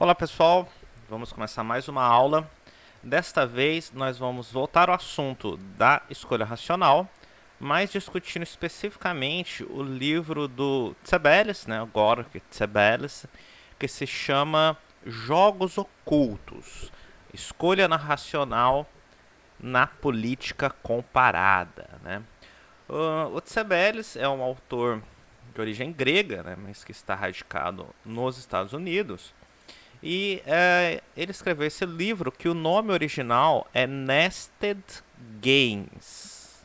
Olá pessoal, vamos começar mais uma aula. Desta vez nós vamos voltar ao assunto da escolha racional, mas discutindo especificamente o livro do Tsebelles, o Georg Tsebelles, que se chama Jogos Ocultos, Escolha Racional na Política Comparada. O Tsebelles é um autor de origem grega, mas que está radicado nos Estados Unidos. E ele escreveu esse livro que o nome original é Nested Games.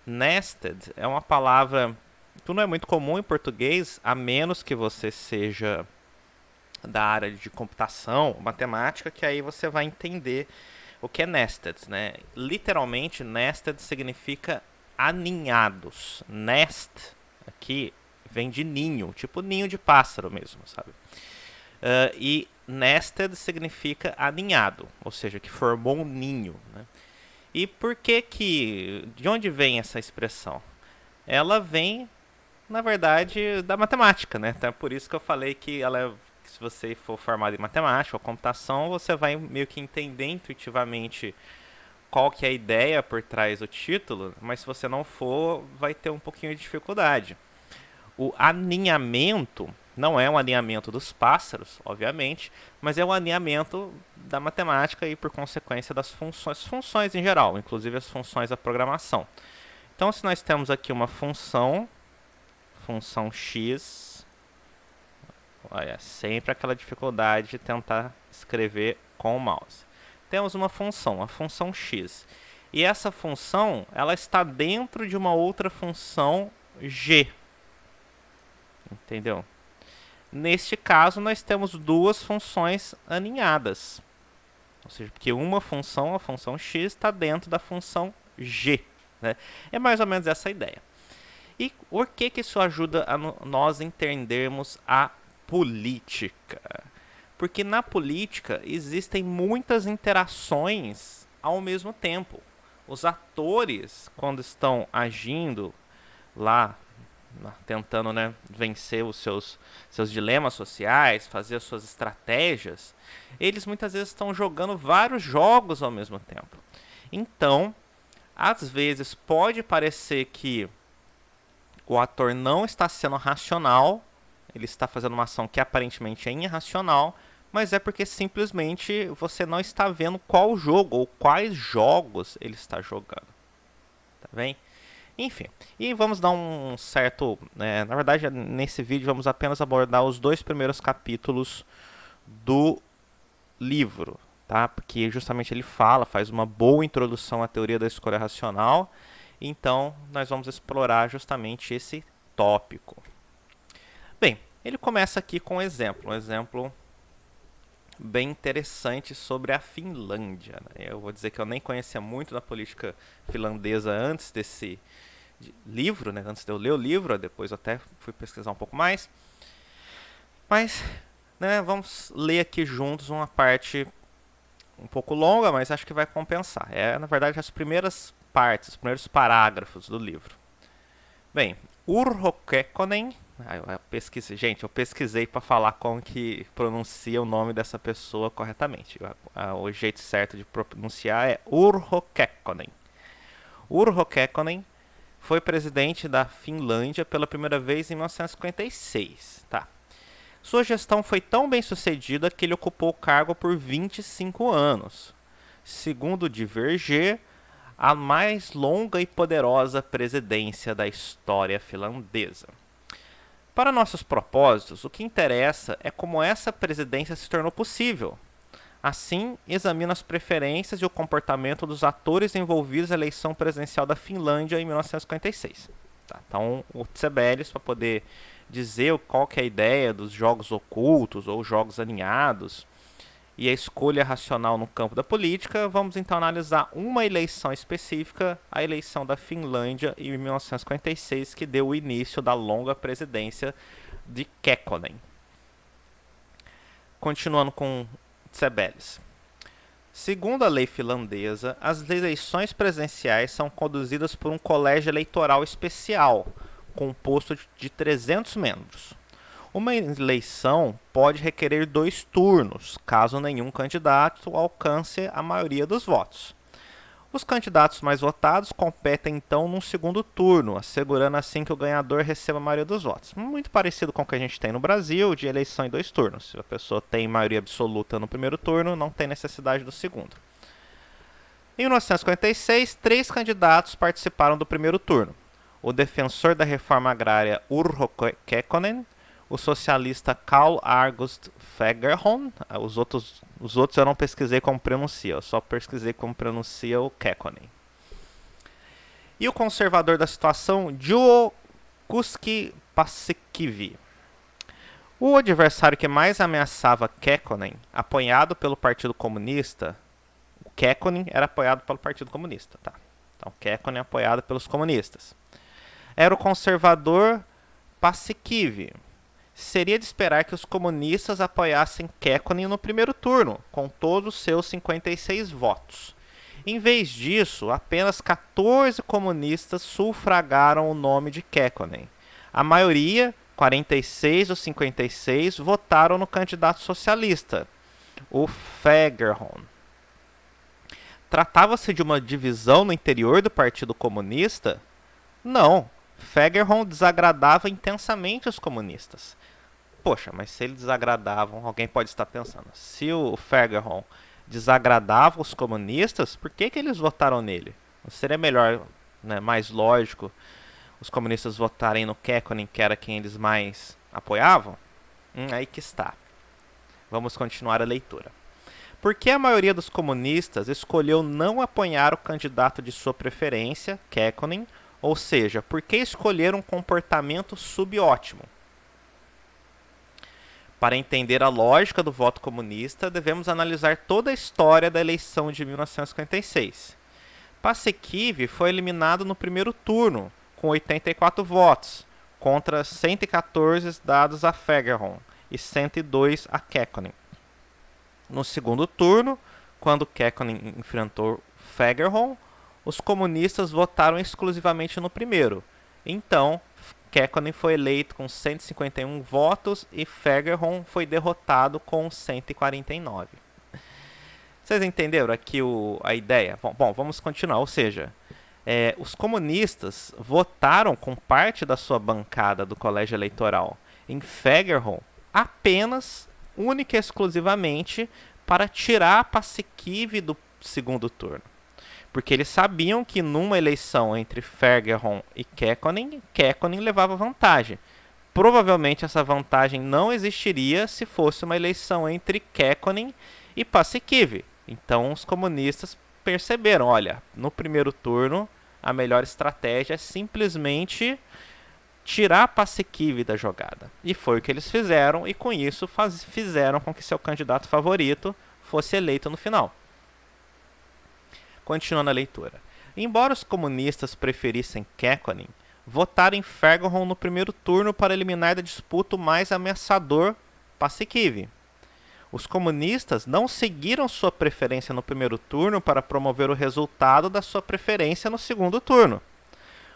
Nested é uma palavra que não é muito comum em português, a menos que você seja da área de computação, matemática, que aí você vai entender o que é nested. Literalmente, nested significa aninhados. Nest aqui vem de ninho, tipo ninho de pássaro mesmo, sabe? E nested significa aninhado, ou seja, que formou um ninho. E por que de onde vem essa expressão? Ela vem, na verdade, da matemática, Então é por isso que eu falei que se você for formado em matemática ou computação, você vai meio que entender intuitivamente qual que é a ideia por trás do título, mas se você não for, vai ter um pouquinho de dificuldade. O aninhamento não é um alinhamento dos pássaros, obviamente, mas é um alinhamento da matemática e, por consequência, das funções em geral, inclusive as funções da programação. Então, se nós temos aqui uma função x, olha, sempre aquela dificuldade de tentar escrever com o mouse. Temos uma função, a função x, e essa função ela está dentro de uma outra função g. Entendeu? Neste caso, nós temos duas funções aninhadas. Ou seja, porque uma função, a função x, está dentro da função g. É mais ou menos essa a ideia. E por que isso ajuda a nós entendermos a política? Porque na política existem muitas interações ao mesmo tempo. Os atores, quando estão agindo lá, tentando vencer os seus dilemas sociais, fazer as suas estratégias, eles muitas vezes estão jogando vários jogos ao mesmo tempo. Então, às vezes pode parecer que o ator não está sendo racional, ele está fazendo uma ação que aparentemente é irracional, mas é porque simplesmente você não está vendo qual jogo ou quais jogos ele está jogando. Tá bem? Enfim, e vamos dar um certo... na verdade, nesse vídeo vamos apenas abordar os 2 primeiros capítulos do livro, tá? Porque justamente ele faz uma boa introdução à teoria da escolha racional, então nós vamos explorar justamente esse tópico. Bem, ele começa aqui com um exemplo bem interessante sobre a Finlândia. Eu vou dizer que eu nem conhecia muito da política finlandesa antes desse livro, antes de eu ler o livro, depois eu até fui pesquisar um pouco mais. Mas, vamos ler aqui juntos uma parte um pouco longa, mas acho que vai compensar. Na verdade, as primeiras partes, os primeiros parágrafos do livro. Bem, Urho Kekkonen... eu pesquisei para falar como que pronuncia o nome dessa pessoa corretamente. O jeito certo de pronunciar é Urho Kekkonen. Urho Kekkonen foi presidente da Finlândia pela primeira vez em 1956. Sua gestão foi tão bem sucedida que ele ocupou o cargo por 25 anos. Segundo Diverger, a mais longa e poderosa presidência da história finlandesa. Para nossos propósitos, o que interessa é como essa presidência se tornou possível. Assim, examina as preferências e o comportamento dos atores envolvidos na eleição presidencial da Finlândia em 1956. Então, o Tsebelles, para poder dizer qual que é a ideia dos jogos ocultos ou jogos alinhados e a escolha racional no campo da política, vamos então analisar uma eleição específica, a eleição da Finlândia em 1956, que deu o início da longa presidência de Kekkonen. Continuando com Tsebelles. Segundo a lei finlandesa, as eleições presidenciais são conduzidas por um colégio eleitoral especial, composto de 300 membros. Uma eleição pode requerer 2 turnos, caso nenhum candidato alcance a maioria dos votos. Os candidatos mais votados competem então num segundo turno, assegurando assim que o ganhador receba a maioria dos votos. Muito parecido com o que a gente tem no Brasil, de eleição em 2 turnos. Se a pessoa tem maioria absoluta no primeiro turno, não tem necessidade do segundo. Em 1956, 3 candidatos participaram do primeiro turno. O defensor da reforma agrária Urho Kekkonen, o socialista Carl August Fagerholm, os outros eu não pesquisei como pronuncia, eu só pesquisei como pronuncia o Kekkonen. E o conservador da situação, Juho Kuski-Paasikivi. O adversário que mais ameaçava Kekkonen, apoiado pelo Partido Comunista, o Kekkonen era apoiado pelo Partido Comunista, tá? Então, Kekkonen é apoiado pelos comunistas. Era o conservador Paasikivi. Seria de esperar que os comunistas apoiassem Kekkonen no primeiro turno, com todos os seus 56 votos. Em vez disso, apenas 14 comunistas sufragaram o nome de Kekkonen. A maioria, 46 dos 56, votaram no candidato socialista, o Fagerholm. Tratava-se de uma divisão no interior do Partido Comunista? Não. Fagerholm desagradava intensamente os comunistas. Poxa, mas se eles desagradavam, alguém pode estar pensando, se o Fagerholm desagradava os comunistas, por que eles votaram nele? Não seria melhor, né, mais lógico, os comunistas votarem no Kekkonen, que era quem eles mais apoiavam? Aí que está. Vamos continuar a leitura. Por que a maioria dos comunistas escolheu não apoiar o candidato de sua preferência, Kekkonen, ou seja, por que escolher um comportamento subótimo? Para entender a lógica do voto comunista, devemos analisar toda a história da eleição de 1956. Paasikivi foi eliminado no primeiro turno, com 84 votos, contra 114 dados a Fagerholm e 102 a Kekkonen. No segundo turno, quando Kekkonen enfrentou Fagerholm, os comunistas votaram exclusivamente no primeiro. Então, Kekkonen foi eleito com 151 votos e Fagerholm foi derrotado com 149. Vocês entenderam aqui a ideia? Bom, vamos continuar. Ou seja, os comunistas votaram com parte da sua bancada do colégio eleitoral em Fagerholm apenas, única e exclusivamente, para tirar Paasikivi do segundo turno. Porque eles sabiam que numa eleição entre Fagerholm e Kekkonen, Kekkonen levava vantagem. Provavelmente essa vantagem não existiria se fosse uma eleição entre Kekkonen e Paasikivi. Então os comunistas perceberam, olha, no primeiro turno a melhor estratégia é simplesmente tirar Paasikivi da jogada. E foi o que eles fizeram, e com isso fizeram com que seu candidato favorito fosse eleito no final. Continuando a leitura. Embora os comunistas preferissem Kekkonen, votaram em Fagerholm no primeiro turno para eliminar da disputa o mais ameaçador, Paasikivi. Os comunistas não seguiram sua preferência no primeiro turno para promover o resultado da sua preferência no segundo turno.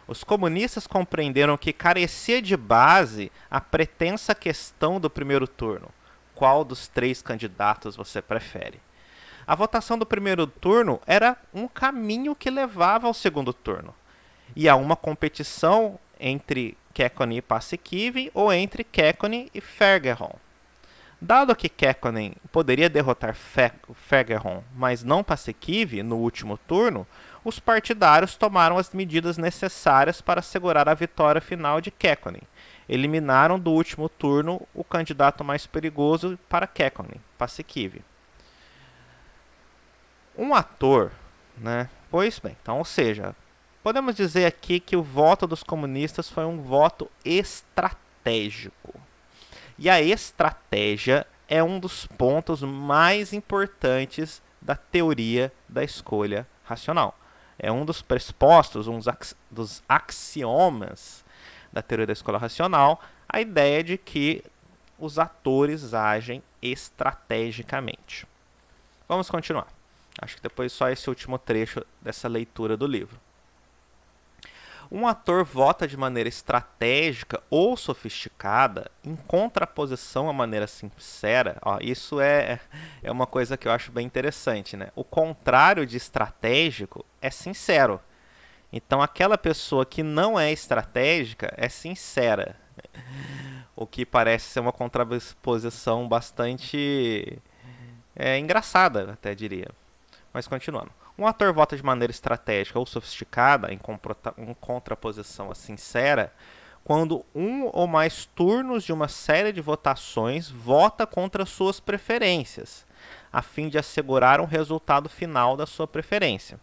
Os comunistas compreenderam que carecia de base a pretensa questão do primeiro turno. Qual dos 3 candidatos você prefere? A votação do primeiro turno era um caminho que levava ao segundo turno. E a uma competição entre Kekkonen e Paasikivi ou entre Kekkonen e Fagerholm. Dado que Kekkonen poderia derrotar Fagerholm, mas não Paasikivi no último turno, os partidários tomaram as medidas necessárias para assegurar a vitória final de Kekkonen. Eliminaram do último turno o candidato mais perigoso para Kekkonen, Paasikivi. Um ator, né? Pois bem, então, ou seja, podemos dizer aqui que o voto dos comunistas foi um voto estratégico. E a estratégia é um dos pontos mais importantes da teoria da escolha racional. É um dos pressupostos, dos axiomas da teoria da escolha racional, a ideia de que os atores agem estrategicamente. Vamos continuar. Acho que depois só esse último trecho dessa leitura do livro. Um ator vota de maneira estratégica ou sofisticada em contraposição à maneira sincera. Ó, isso é uma coisa que eu acho bem interessante, né? O contrário de estratégico é sincero. Então, aquela pessoa que não é estratégica é sincera. O que parece ser uma contraposição bastante engraçada, até diria. Mas continuando. Um ator vota de maneira estratégica ou sofisticada, em contraposição a sincera, quando um ou mais turnos de uma série de votações vota contra suas preferências, a fim de assegurar um resultado final da sua preferência.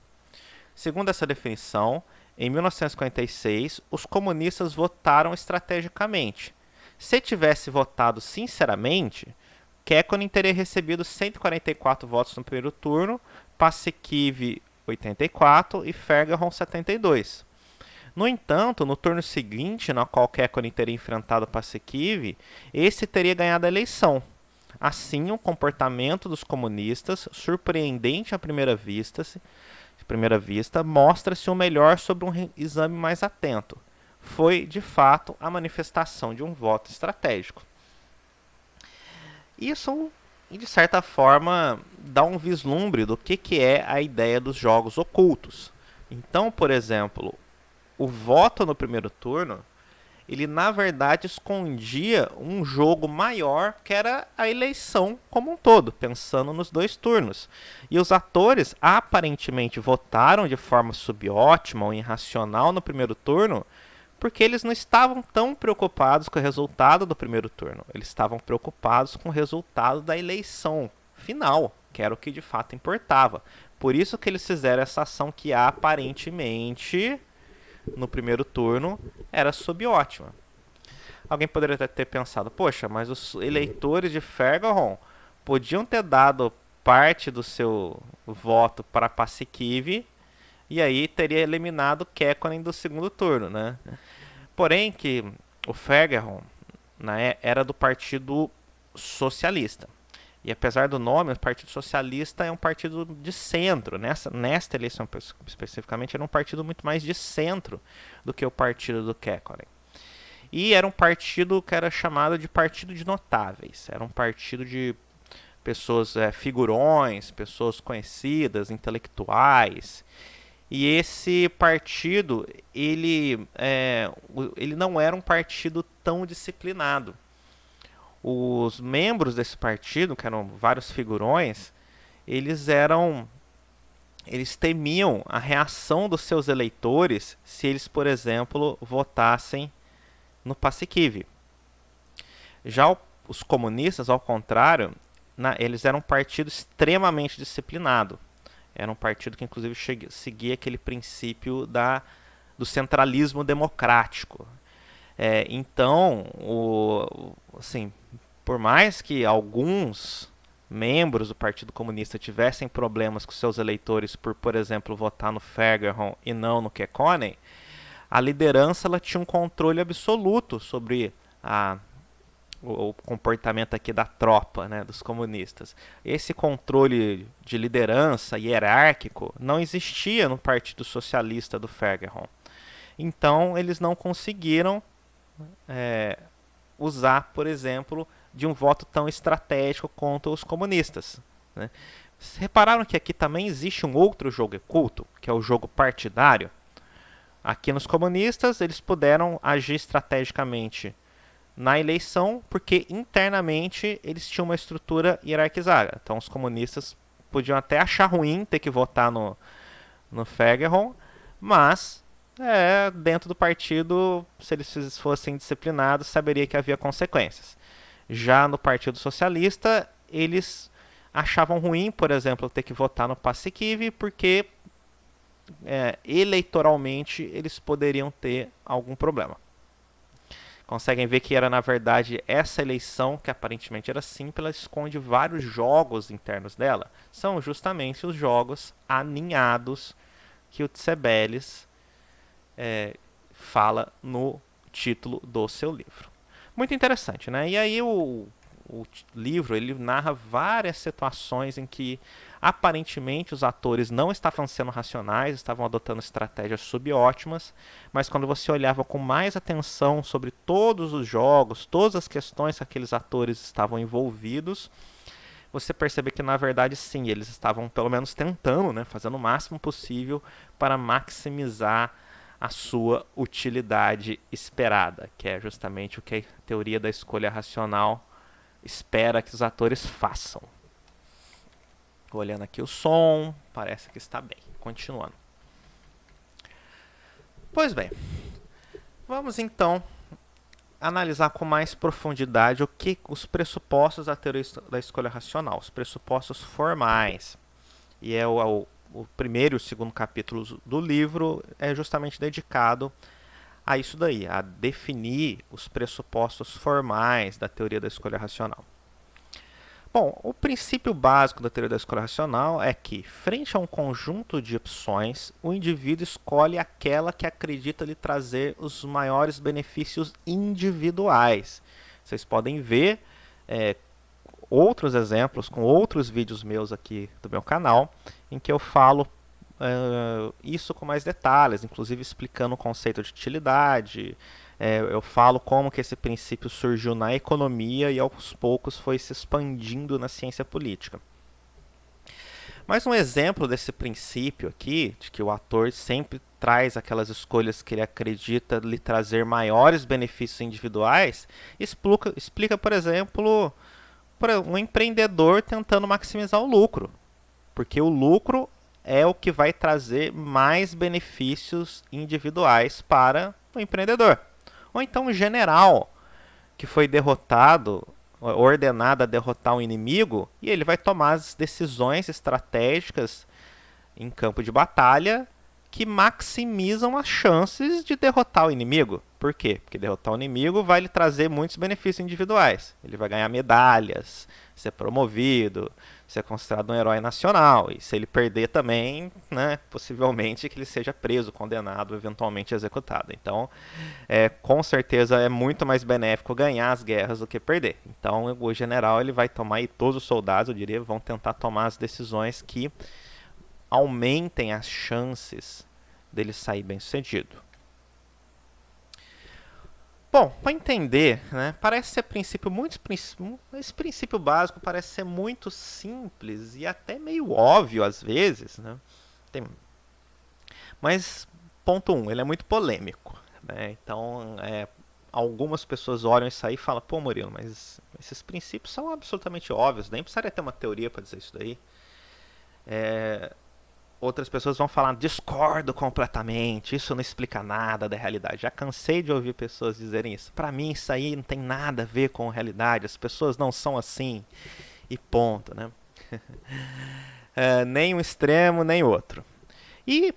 Segundo essa definição, em 1956, os comunistas votaram estrategicamente. Se tivesse votado sinceramente, Kekkonen teria recebido 144 votos no primeiro turno, Paasikivi 84 e Fagerholm 72. No entanto, no turno seguinte, no qual Kekkonen teria enfrentado Paasikivi, esse teria ganhado a eleição. Assim, o comportamento dos comunistas, surpreendente à primeira vista, mostra-se o melhor sobre um exame mais atento. Foi, de fato, a manifestação de um voto estratégico. Isso, de certa forma, dá um vislumbre do que é a ideia dos jogos ocultos. Então, por exemplo, o voto no primeiro turno, ele na verdade escondia um jogo maior que era a eleição como um todo, pensando nos dois turnos. E os atores aparentemente votaram de forma subótima ou irracional no primeiro turno, porque eles não estavam tão preocupados com o resultado do primeiro turno. Eles estavam preocupados com o resultado da eleição final, que era o que de fato importava. Por isso que eles fizeram essa ação que aparentemente, no primeiro turno, era subótima. Alguém poderia até ter pensado, poxa, mas os eleitores de Fagerholm podiam ter dado parte do seu voto para Paasikivi e aí teria eliminado Kekkonen do segundo turno, né? Porém, que o Fagerholm era do Partido Socialista. E apesar do nome, o Partido Socialista é um partido de centro. Nesta eleição especificamente, era um partido muito mais de centro do que o partido do Kekkonen. E era um partido que era chamado de Partido de Notáveis. Era um partido de pessoas, figurões, pessoas conhecidas, intelectuais. E esse partido, ele não era um partido tão disciplinado. Os membros desse partido, que eram vários figurões, eles temiam a reação dos seus eleitores se eles, por exemplo, votassem no Paasikivi. Já os comunistas, ao contrário, eles eram um partido extremamente disciplinado. Era um partido que, inclusive, seguia aquele princípio do centralismo democrático. Então, assim, por mais que alguns membros do Partido Comunista tivessem problemas com seus eleitores por exemplo, votar no Fagerholm e não no Kekkonen, a liderança ela tinha um controle absoluto sobre o comportamento aqui da tropa, né, dos comunistas. Esse controle de liderança hierárquico não existia no Partido Socialista do Fagerholm. Então, eles não conseguiram usar, por exemplo, de um voto tão estratégico contra os comunistas, né? Vocês repararam que aqui também existe um outro jogo oculto, que é o jogo partidário? Aqui nos comunistas, eles puderam agir estrategicamente na eleição, porque internamente eles tinham uma estrutura hierarquizada. Então os comunistas podiam até achar ruim ter que votar no Fagerholm, mas dentro do partido, se eles fossem disciplinados, saberia que havia consequências. Já no Partido Socialista, eles achavam ruim, por exemplo, ter que votar no Paasikivi, porque eleitoralmente eles poderiam ter algum problema. Conseguem ver que era, na verdade, essa eleição, que aparentemente era simples, ela esconde vários jogos internos dela. São justamente os jogos aninhados que o Tsebelles fala no título do seu livro. Muito interessante, né? E aí o o livro ele narra várias situações em que aparentemente os atores não estavam sendo racionais, estavam adotando estratégias subótimas, mas quando você olhava com mais atenção sobre todos os jogos, todas as questões que aqueles atores estavam envolvidos, você percebe que na verdade sim, eles estavam pelo menos tentando, né, fazendo o máximo possível para maximizar a sua utilidade esperada, que é justamente o que a teoria da escolha racional espera que os atores façam. Olhando aqui o som, parece que está bem. Continuando. Pois bem, vamos então analisar com mais profundidade o que os pressupostos da teoria da escolha racional, os pressupostos formais. E o primeiro e o segundo capítulos do livro é justamente dedicado a isso daí, a definir os pressupostos formais da teoria da escolha racional. Bom, o princípio básico da teoria da escolha racional é que, frente a um conjunto de opções, o indivíduo escolhe aquela que acredita lhe trazer os maiores benefícios individuais. Vocês podem ver outros exemplos com outros vídeos meus aqui do meu canal, em que eu falo isso com mais detalhes, inclusive explicando o conceito de utilidade. Eu falo como que esse princípio surgiu na economia e aos poucos foi se expandindo na ciência política. Mas um exemplo desse princípio aqui, de que o ator sempre traz aquelas escolhas que ele acredita lhe trazer maiores benefícios individuais, explica, por exemplo, um empreendedor tentando maximizar o lucro. Porque o lucro é o que vai trazer mais benefícios individuais para o empreendedor. Ou então um general que foi derrotado, ordenado a derrotar um inimigo, e ele vai tomar as decisões estratégicas em campo de batalha que maximizam as chances de derrotar o inimigo. Por quê? Porque derrotar o inimigo vai lhe trazer muitos benefícios individuais. Ele vai ganhar medalhas, ser promovido, ser considerado um herói nacional. E se ele perder também, né, possivelmente que ele seja preso, condenado, eventualmente executado. Então, com certeza é muito mais benéfico ganhar as guerras do que perder. Então, o general ele vai tomar, e todos os soldados, eu diria, vão tentar tomar as decisões que aumentem as chances dele sair bem sucedido. Bom, para entender, né, parece ser esse princípio básico parece ser muito simples e até meio óbvio às vezes, né? Mas ponto 1, ele é muito polêmico, né? Então, algumas pessoas olham isso aí e falam: pô, Murilo, mas esses princípios são absolutamente óbvios, nem precisaria ter uma teoria para dizer isso daí. Outras pessoas vão falar: discordo completamente, isso não explica nada da realidade. Já cansei de ouvir pessoas dizerem isso. Para mim isso aí não tem nada a ver com a realidade, as pessoas não são assim, e ponto, né? Nem um extremo, nem outro. E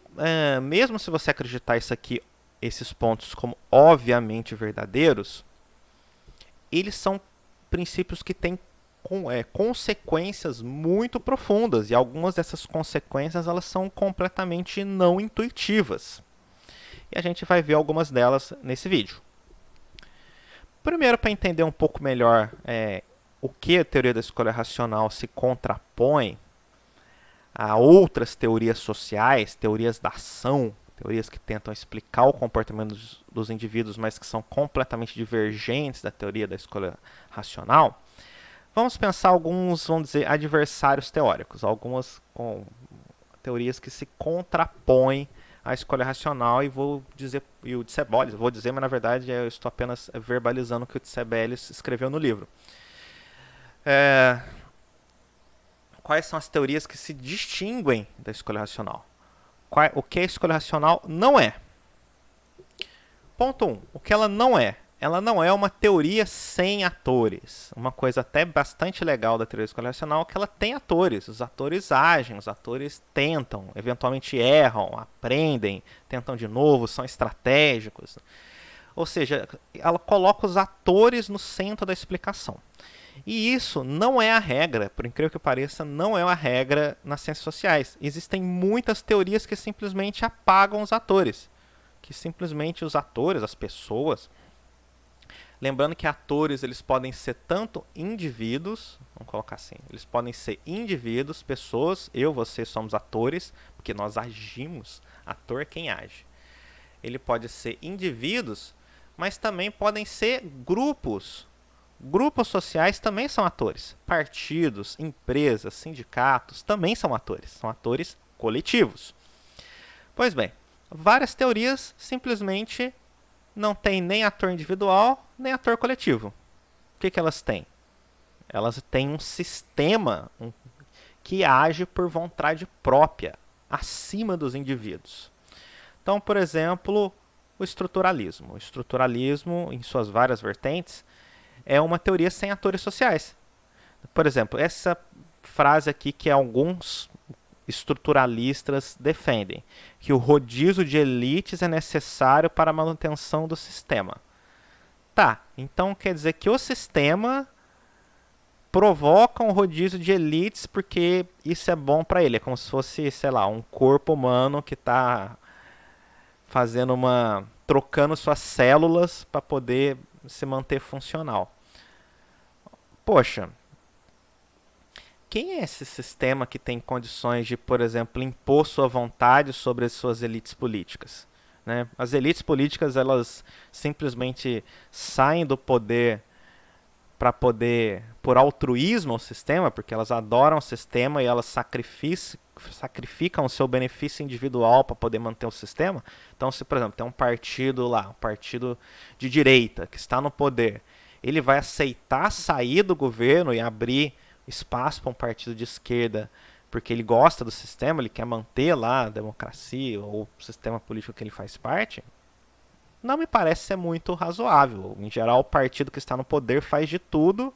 mesmo se você acreditar isso aqui, esses pontos como obviamente verdadeiros, eles são princípios que têm consequências muito profundas, e algumas dessas consequências elas são completamente não intuitivas. E a gente vai ver algumas delas nesse vídeo. Primeiro, para entender um pouco melhor o que a teoria da escolha racional se contrapõe a outras teorias sociais, teorias da ação, teorias que tentam explicar o comportamento dos indivíduos, mas que são completamente divergentes da teoria da escolha racional. Vamos pensar alguns, vamos dizer, adversários teóricos, algumas teorias que se contrapõem à escolha racional, e vou dizer, e o Tsebelles, vou dizer, mas na verdade eu estou apenas verbalizando o que o Tsebelles escreveu no livro. Quais são as teorias que se distinguem da escolha racional? O que a escolha racional não é? Ponto 1. O que ela não é? Ela não é uma teoria sem atores. Uma coisa até bastante legal da teoria da escolha racional é que ela tem atores. Os atores agem, os atores tentam, eventualmente erram, aprendem, tentam de novo, são estratégicos. Ou seja, ela coloca os atores no centro da explicação. E isso não é a regra, por incrível que pareça, não é uma regra nas ciências sociais. Existem muitas teorias que simplesmente apagam os atores. Que simplesmente os atores, as pessoas, Lembrando que atores eles podem ser tanto indivíduos, vamos colocar assim, eles podem ser indivíduos, pessoas, eu, você somos atores, porque nós agimos, ator é quem age. Ele pode ser indivíduos, mas também podem ser grupos. Grupos sociais também são atores. Partidos, empresas, sindicatos também são atores coletivos. Pois bem, várias teorias simplesmente não têm nem ator individual, nem ator coletivo. O que elas têm? Elas têm um sistema que age por vontade própria, acima dos indivíduos. Então, por exemplo, o estruturalismo. O estruturalismo, em suas várias vertentes, é uma teoria sem atores sociais. Por exemplo, essa frase aqui que alguns estruturalistas defendem, que o rodízio de elites é necessário para a manutenção do sistema. Tá, então quer dizer que o sistema provoca um rodízio de elites porque isso é bom para ele. É como se fosse, sei lá, um corpo humano que está trocando suas células para poder se manter funcional. Poxa, quem é esse sistema que tem condições de, por exemplo, impor sua vontade sobre as suas elites políticas? Né? As elites políticas, elas simplesmente saem do poder para poder, por altruísmo ao sistema, porque elas adoram o sistema e elas sacrificam o seu benefício individual para poder manter o sistema. Então, se, por exemplo, tem um partido lá, um partido de direita, que está no poder, ele vai aceitar sair do governo e abrir espaço para um partido de esquerda, porque ele gosta do sistema, ele quer manter lá a democracia ou o sistema político que ele faz parte, não me parece ser muito razoável. Em geral, o partido que está no poder faz de tudo,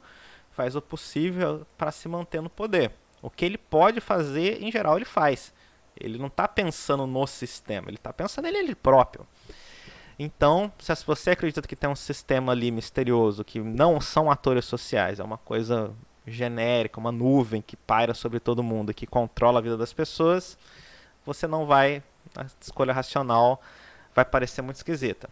faz o possível para se manter no poder. O que ele pode fazer, em geral, ele faz. Ele não está pensando no sistema, ele está pensando nele próprio. Então, se você acredita que tem um sistema ali misterioso, que não são atores sociais, é uma coisa genérica, uma nuvem que paira sobre todo mundo e que controla a vida das pessoas, você não vai, a escolha racional vai parecer muito esquisita.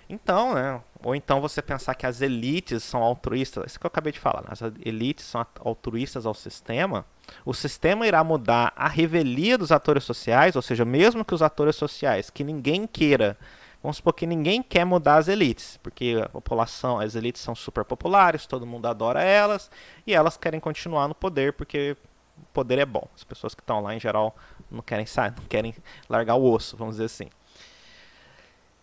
Então, né, ou então você pensar que as elites são altruístas, isso que eu acabei de falar, né, as elites são altruístas ao sistema, o sistema irá mudar a revelia dos atores sociais, ou seja, mesmo que os atores sociais, que ninguém queira, vamos supor que ninguém quer mudar as elites, porque a população, as elites são super populares, todo mundo adora elas, e elas querem continuar no poder porque o poder é bom. As pessoas que estão lá, em geral, não querem sair, não querem largar o osso, vamos dizer assim.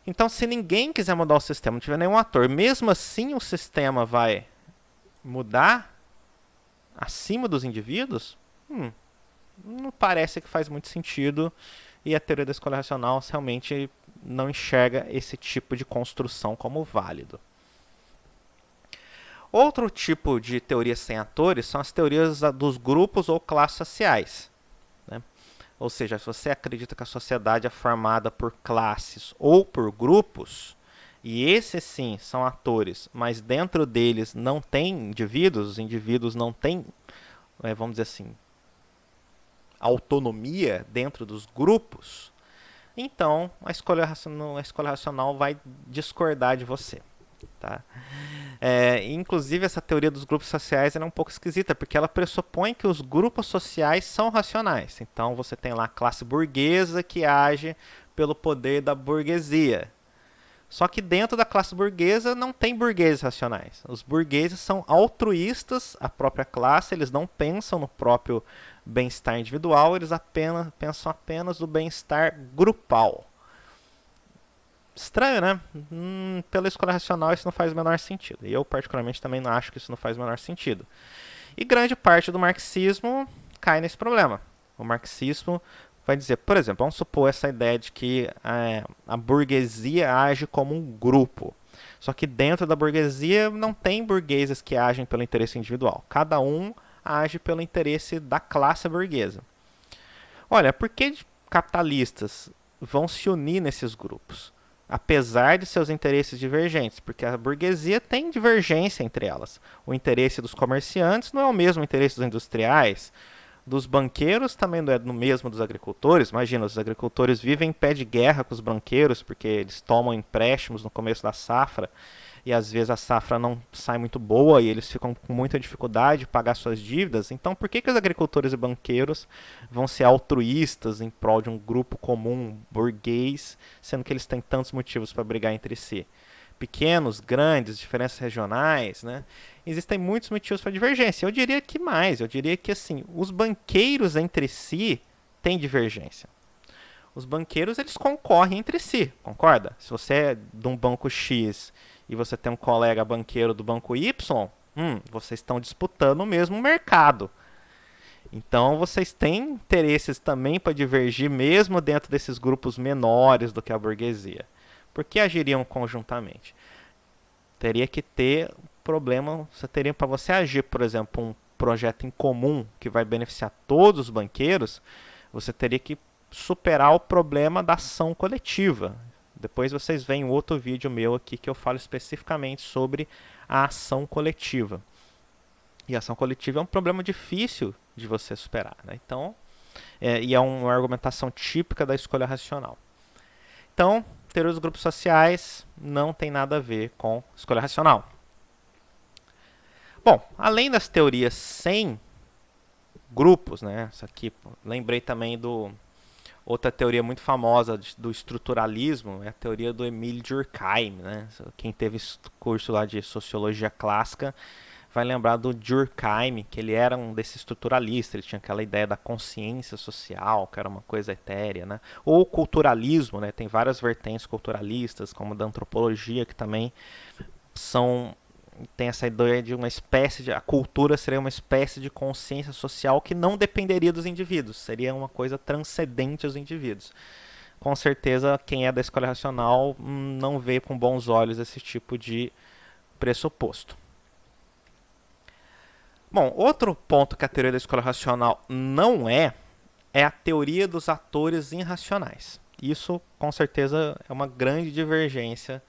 Então, se ninguém quiser mudar o sistema, não tiver nenhum ator, mesmo assim o sistema vai mudar acima dos indivíduos? Não parece que faz muito sentido, e a teoria da escolha racional realmente não enxerga esse tipo de construção como válido. Outro tipo de teoria sem atores são as teorias dos grupos ou classes sociais. Né? Ou seja, se você acredita que a sociedade é formada por classes ou por grupos, e esses sim são atores, mas dentro deles não tem indivíduos, os indivíduos não têm, vamos dizer assim, autonomia dentro dos grupos, então a escolha racional vai discordar de você. Tá? Inclusive, essa teoria dos grupos sociais é um pouco esquisita, porque ela pressupõe que os grupos sociais são racionais. Então, você tem lá a classe burguesa que age pelo poder da burguesia. Só que dentro da classe burguesa não tem burgueses racionais. Os burgueses são altruístas, a própria classe, eles não pensam no próprio bem-estar individual, eles pensam apenas no bem-estar grupal. Estranho, né? Pela escolha racional isso não faz o menor sentido. E eu, particularmente, também não acho que isso não faz o menor sentido. E grande parte do marxismo cai nesse problema. O marxismo vai dizer, por exemplo, vamos supor essa ideia de que a burguesia age como um grupo. Só que dentro da burguesia não tem burgueses que agem pelo interesse individual. Cada um age pelo interesse da classe burguesa. Olha, por que capitalistas vão se unir nesses grupos? Apesar de seus interesses divergentes, porque a burguesia tem divergência entre elas. O interesse dos comerciantes não é o mesmo interesse dos industriais, dos banqueiros também não é o mesmo dos agricultores. Imagina, os agricultores vivem em pé de guerra com os banqueiros, porque eles tomam empréstimos no começo da safra, e às vezes a safra não sai muito boa e eles ficam com muita dificuldade de pagar suas dívidas. Então, por que os agricultores e banqueiros vão ser altruístas em prol de um grupo comum burguês, sendo que eles têm tantos motivos para brigar entre si? Pequenos, grandes, diferenças regionais, né? Existem muitos motivos para divergência. Eu diria que mais, eu diria que assim, os banqueiros entre si têm divergência. Os banqueiros eles concorrem entre si, concorda? Se você é de um banco X e você tem um colega banqueiro do banco Y, vocês estão disputando o mesmo mercado. Então vocês têm interesses também para divergir mesmo dentro desses grupos menores do que a burguesia. Por que agiriam conjuntamente? Teria que ter problema, você teria para você agir, por exemplo, um projeto em comum que vai beneficiar todos os banqueiros, você teria que superar o problema da ação coletiva. Depois vocês veem outro vídeo meu aqui que eu falo especificamente sobre a ação coletiva. E a ação coletiva é um problema difícil de você superar, né? Então, e é uma argumentação típica da escolha racional. Então, teoria dos grupos sociais não tem nada a ver com escolha racional. Bom, além das teorias sem grupos, né? Isso aqui, lembrei também do outra teoria muito famosa do estruturalismo, é a teoria do Émile Durkheim, né? Quem teve curso lá de sociologia clássica vai lembrar do Durkheim, que ele era um desses estruturalistas, ele tinha aquela ideia da consciência social, que era uma coisa etérea, né? Ou culturalismo, né? Tem várias vertentes culturalistas, como da antropologia, que também tem essa ideia de uma espécie de... A cultura seria uma espécie de consciência social que não dependeria dos indivíduos, seria uma coisa transcendente aos indivíduos. Com certeza, quem é da escolha racional não vê com bons olhos esse tipo de pressuposto. Bom, outro ponto que a teoria da escolha racional não é a teoria dos atores irracionais. Isso, com certeza, é uma grande divergência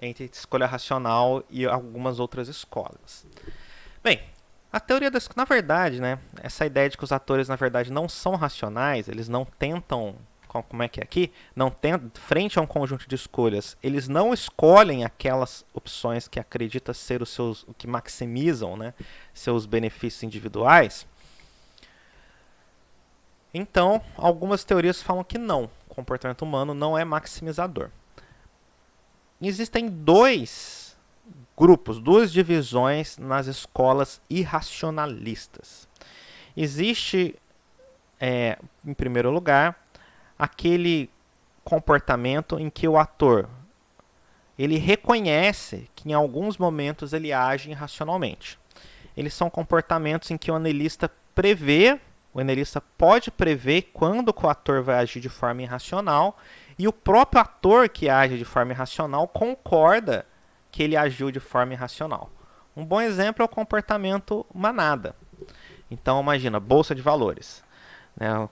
entre escolha racional e algumas outras escolas. Bem, a teoria na verdade, né, essa ideia de que os atores na verdade não são racionais, eles não tentam, como é que é aqui, não tentam, frente a um conjunto de escolhas, eles não escolhem aquelas opções que acreditam ser o que maximizam, né, seus benefícios individuais. Então, algumas teorias falam que não, o comportamento humano não é maximizador. Existem dois grupos, duas divisões nas escolas irracionalistas. Existe, em primeiro lugar, aquele comportamento em que o ator ele reconhece que em alguns momentos ele age irracionalmente. Eles são comportamentos em que o analista pode prever quando o ator vai agir de forma irracional, e o próprio ator que age de forma irracional concorda que ele agiu de forma irracional. Um bom exemplo é o comportamento manada. Então, imagina, bolsa de valores.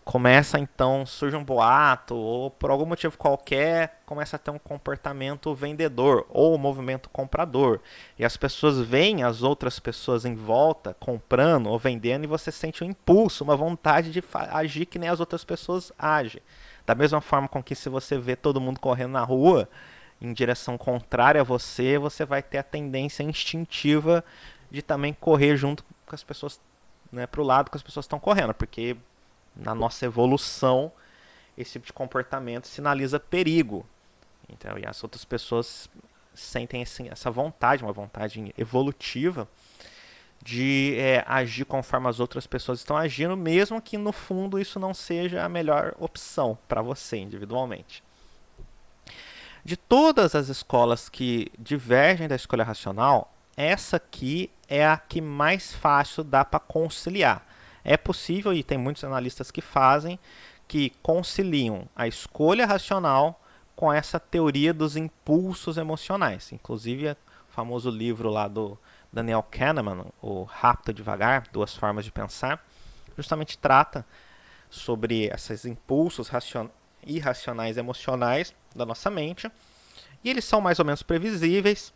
Começa então, surge um boato, ou por algum motivo qualquer, começa a ter um comportamento vendedor, ou um movimento comprador. E as pessoas veem as outras pessoas em volta comprando ou vendendo, e você sente um impulso, uma vontade de agir que nem as outras pessoas agem. Da mesma forma com que se você vê todo mundo correndo na rua, em direção contrária a você, você vai ter a tendência instintiva de também correr junto com as pessoas, né, para o lado que as pessoas estão correndo, porque na nossa evolução esse tipo de comportamento sinaliza perigo. Então, e as outras pessoas sentem essa vontade, uma vontade evolutiva de agir conforme as outras pessoas estão agindo, mesmo que no fundo isso não seja a melhor opção para você individualmente. De todas as escolas que divergem da escolha racional, essa aqui é a que mais fácil dá para conciliar. É possível, e tem muitos analistas que fazem, que conciliam a escolha racional com essa teoria dos impulsos emocionais. Inclusive, o famoso livro lá do Daniel Kahneman, o Rápido e Devagar, Duas Formas de Pensar, justamente trata sobre esses impulsos irracionais emocionais da nossa mente, e eles são mais ou menos previsíveis,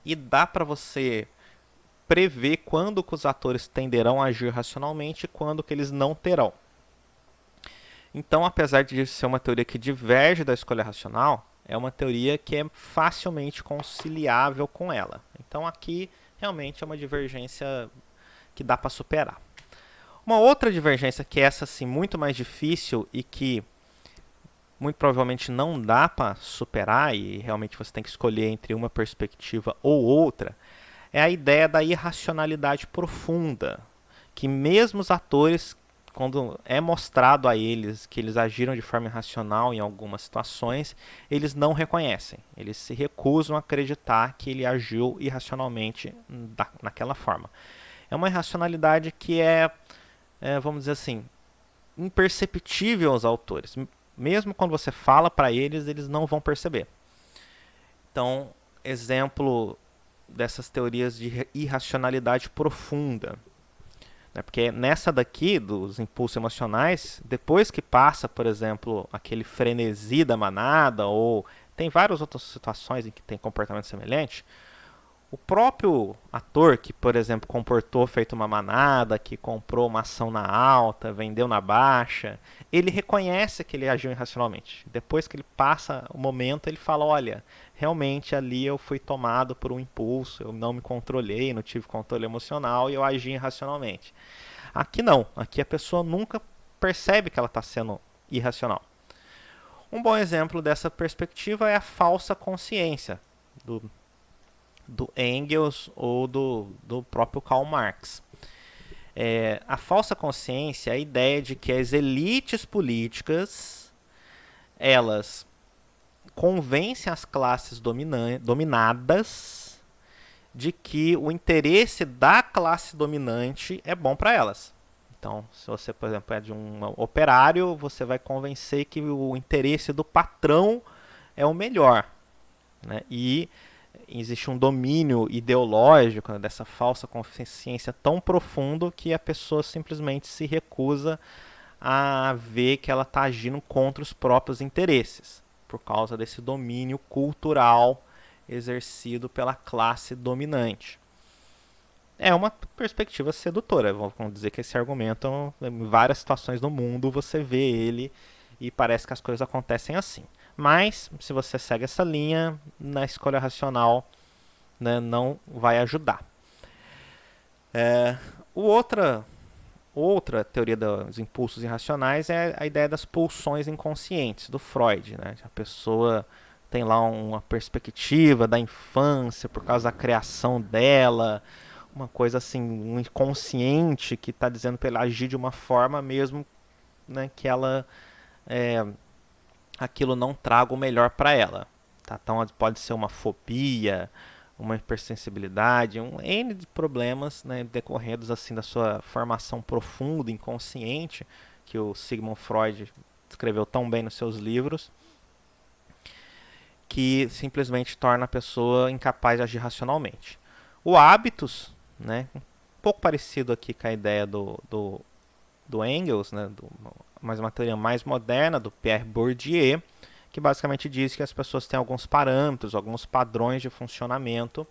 e dá para você prever quando que os atores tenderão a agir racionalmente e quando que eles não terão. Então, apesar de ser uma teoria que diverge da escolha racional, é uma teoria que é facilmente conciliável com ela. Então aqui realmente é uma divergência que dá para superar. Uma outra divergência que é essa sim muito mais difícil e que muito provavelmente não dá para superar e realmente você tem que escolher entre uma perspectiva ou outra, é a ideia da irracionalidade profunda, que mesmo os atores, quando é mostrado a eles que eles agiram de forma irracional em algumas situações, eles não reconhecem, eles se recusam a acreditar que ele agiu irracionalmente naquela forma. É uma irracionalidade que vamos dizer assim, imperceptível aos autores. Mesmo quando você fala para eles, eles não vão perceber. Então, exemplo dessas teorias de irracionalidade profunda. Né? Porque nessa daqui, dos impulsos emocionais, depois que passa, por exemplo, aquele frenesi da manada, ou tem várias outras situações em que tem comportamento semelhante, o próprio ator que, por exemplo, comportou feito uma manada, que comprou uma ação na alta, vendeu na baixa, ele reconhece que ele agiu irracionalmente. Depois que ele passa o momento, ele fala, olha, realmente ali eu fui tomado por um impulso, eu não me controlei, não tive controle emocional e eu agi irracionalmente. Aqui não, aqui a pessoa nunca percebe que ela está sendo irracional. Um bom exemplo dessa perspectiva é a falsa consciência, do Engels ou do próprio Karl Marx. A falsa consciência é a ideia de que as elites políticas elas convencem as classes dominadas de que o interesse da classe dominante é bom para elas. Então, se você, por exemplo, é de um operário, você vai convencer que o interesse do patrão é o melhor. Né? E existe um domínio ideológico, dessa falsa consciência tão profundo que a pessoa simplesmente se recusa a ver que ela está agindo contra os próprios interesses, por causa desse domínio cultural exercido pela classe dominante. É uma perspectiva sedutora. Vamos dizer que esse argumento, em várias situações do mundo, você vê ele e parece que as coisas acontecem assim. Mas, se você segue essa linha, na escolha racional, né, não vai ajudar. Outra teoria dos impulsos irracionais é a ideia das pulsões inconscientes, do Freud. Né? A pessoa tem lá uma perspectiva da infância por causa da criação dela, uma coisa assim, um inconsciente que está dizendo para ela agir de uma forma mesmo, né, que ela aquilo não traga o melhor para ela. Tá? Então pode ser uma fobia, uma hipersensibilidade, um N de problemas, né, decorridos assim da sua formação profunda, inconsciente, que o Sigmund Freud escreveu tão bem nos seus livros, que simplesmente torna a pessoa incapaz de agir racionalmente. O hábitos, né, um pouco parecido aqui com a ideia do Engels, né, mas uma teoria mais moderna, do Pierre Bourdieu, que basicamente diz que as pessoas têm alguns parâmetros, alguns padrões de funcionamento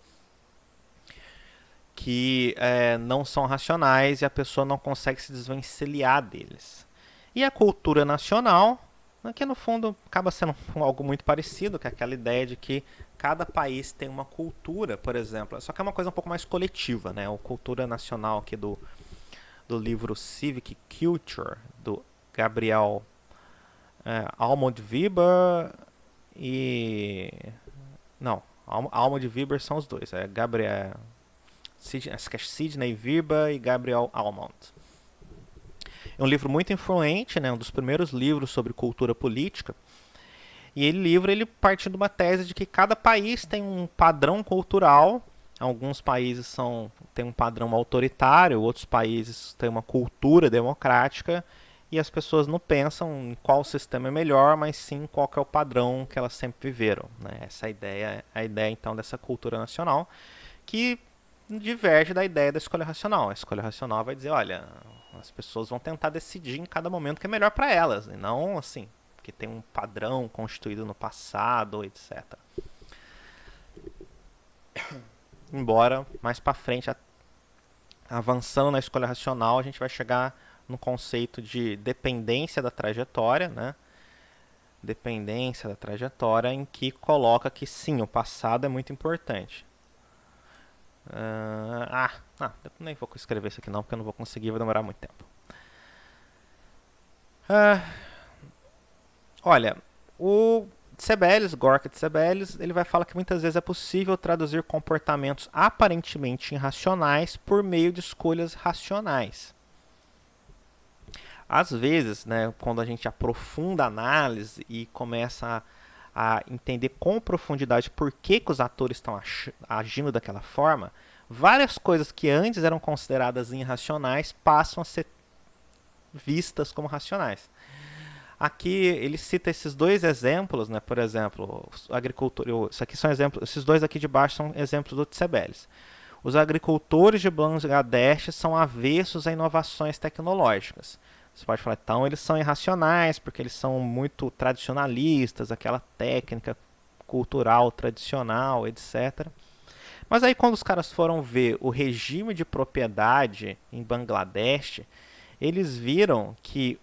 que não são racionais e a pessoa não consegue se desvencilhar deles. E a cultura nacional, que no fundo acaba sendo algo muito parecido, que é aquela ideia de que cada país tem uma cultura, por exemplo, só que é uma coisa um pouco mais coletiva, né? A cultura nacional aqui do livro Civic Culture, do Gabriel Almond Weber e... Não, Almond Weber são os dois. É Gabriel... Sidney Weber e Gabriel Almond. É um livro muito influente, né? Um dos primeiros livros sobre cultura política. E ele parte de uma tese de que cada país tem um padrão cultural. Alguns países têm um padrão autoritário, outros países têm uma cultura democrática. E as pessoas não pensam em qual sistema é melhor, mas sim qual que é o padrão que elas sempre viveram. Né? Essa é a ideia então dessa cultura nacional, que diverge da ideia da escolha racional. A escolha racional vai dizer, olha, as pessoas vão tentar decidir em cada momento o que é melhor para elas, e não assim, que tem um padrão constituído no passado, etc. Embora mais para frente, avançando na escolha racional, a gente vai chegar no conceito de dependência da trajetória, né? dependência da trajetória, em que coloca que sim, o passado é muito importante. Eu nem vou escrever isso aqui não, porque eu não vou conseguir, vai demorar muito tempo. Olha, o Tsebelius, Gorka Tsebelius, ele vai falar que muitas vezes é possível traduzir comportamentos aparentemente irracionais por meio de escolhas racionais. Às vezes, né, quando a gente aprofunda a análise e começa a entender com profundidade por que os atores estão agindo daquela forma, várias coisas que antes eram consideradas irracionais passam a ser vistas como racionais. Aqui ele cita esses dois exemplos, né? Por exemplo, agricultura. Isso aqui são exemplos. Esses dois aqui de baixo são exemplos do Tsebelius. Os agricultores de Bangladesh são avessos a inovações tecnológicas. Você pode falar, então eles são irracionais porque eles são muito tradicionalistas, aquela técnica cultural tradicional, etc. Mas aí quando os caras foram ver o regime de propriedade em Bangladesh, eles viram que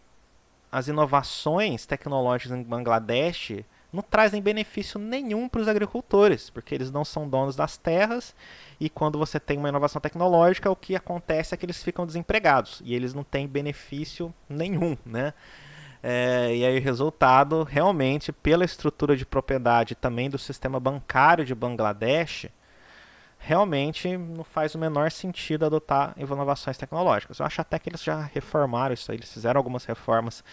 as inovações tecnológicas em Bangladesh não trazem benefício nenhum para os agricultores, porque eles não são donos das terras e quando você tem uma inovação tecnológica, o que acontece é que eles ficam desempregados e eles não têm benefício nenhum, né? E aí o resultado, realmente, pela estrutura de propriedade também do sistema bancário de Bangladesh, realmente não faz o menor sentido adotar inovações tecnológicas. Eu acho até que eles já reformaram isso aí, eles fizeram algumas reformas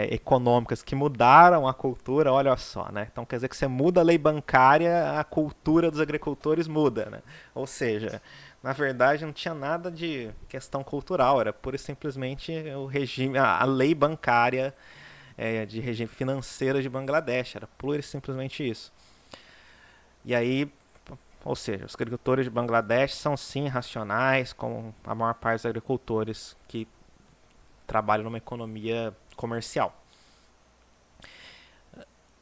econômicas que mudaram a cultura, olha só, né? Então quer dizer que você muda a lei bancária, a cultura dos agricultores muda, né? Ou seja, na verdade não tinha nada de questão cultural, era pura e simplesmente o regime, a lei bancária de regime financeiro de Bangladesh, era pura e simplesmente isso. E aí, ou seja, os agricultores de Bangladesh são sim racionais, como a maior parte dos agricultores que trabalham numa economia comercial.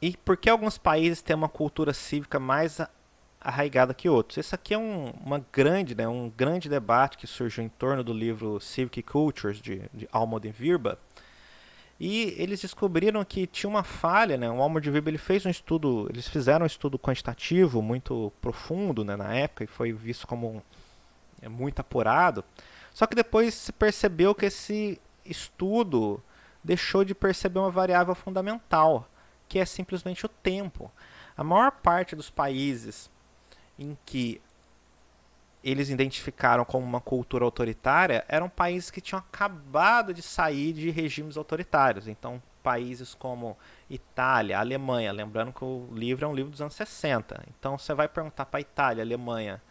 E por que alguns países têm uma cultura cívica mais arraigada que outros? Esse aqui é um grande debate que surgiu em torno do livro Civic Cultures, de Almodóvar. E eles descobriram que tinha uma falha, né? O Almodóvar ele fez um estudo, eles fizeram um estudo quantitativo muito profundo, né, na época, e foi visto como muito apurado. Só que depois se percebeu que esse estudo deixou de perceber uma variável fundamental, que é simplesmente o tempo. A maior parte dos países em que eles identificaram como uma cultura autoritária eram países que tinham acabado de sair de regimes autoritários. Então, países como Itália, Alemanha, lembrando que o livro é um livro dos anos 60. Então, você vai perguntar para a Itália, Alemanha,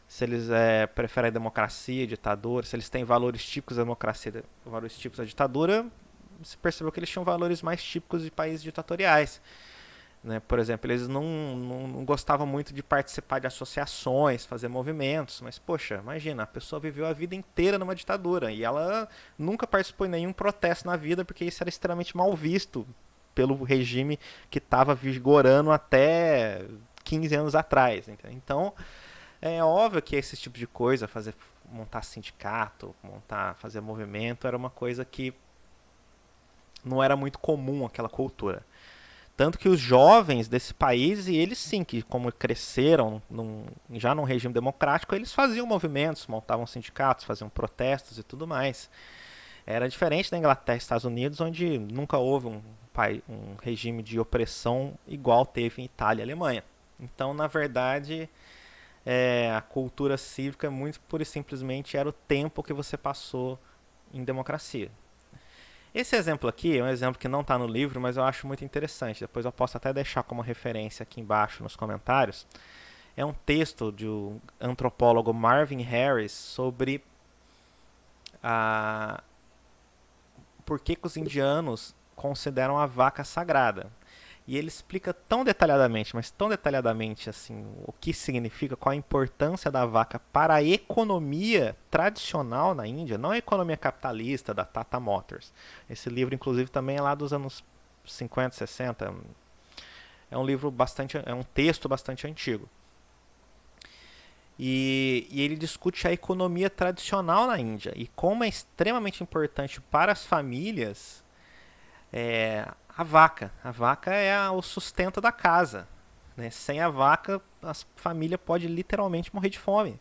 se eles preferem a democracia, a ditadura, se eles têm valores típicos da democracia, valores típicos da ditadura, se percebeu que eles tinham valores mais típicos de países ditatoriais. Né? Por exemplo, eles não gostavam muito de participar de associações, fazer movimentos, mas, poxa, imagina, a pessoa viveu a vida inteira numa ditadura e ela nunca participou em nenhum protesto na vida porque isso era extremamente mal visto pelo regime que estava vigorando até 15 anos atrás. Entendeu? Então, é óbvio que esse tipo de coisa, montar sindicato, fazer movimento, era uma coisa que não era muito comum aquela cultura. Tanto que os jovens desse país, e eles sim, que como cresceram já num regime democrático, eles faziam movimentos, montavam sindicatos, faziam protestos e tudo mais. Era diferente da Inglaterra e Estados Unidos, onde nunca houve um regime de opressão igual teve em Itália e Alemanha. Então, na verdade, a cultura cívica muito pura e simplesmente era o tempo que você passou em democracia. Esse exemplo aqui é um exemplo que não está no livro, mas eu acho muito interessante. Depois eu posso até deixar como referência aqui embaixo nos comentários. É um texto do antropólogo Marvin Harris sobre por que os indianos consideram a vaca sagrada. E ele explica tão detalhadamente, mas tão detalhadamente assim, o que significa, qual a importância da vaca para a economia tradicional na Índia, não a economia capitalista da Tata Motors. Esse livro, inclusive, também é lá dos anos 50, 60. É um livro é um texto bastante antigo. E ele discute a economia tradicional na Índia e como é extremamente importante para as famílias A vaca. A vaca é o sustento da casa. Né? Sem a vaca, a família pode literalmente morrer de fome.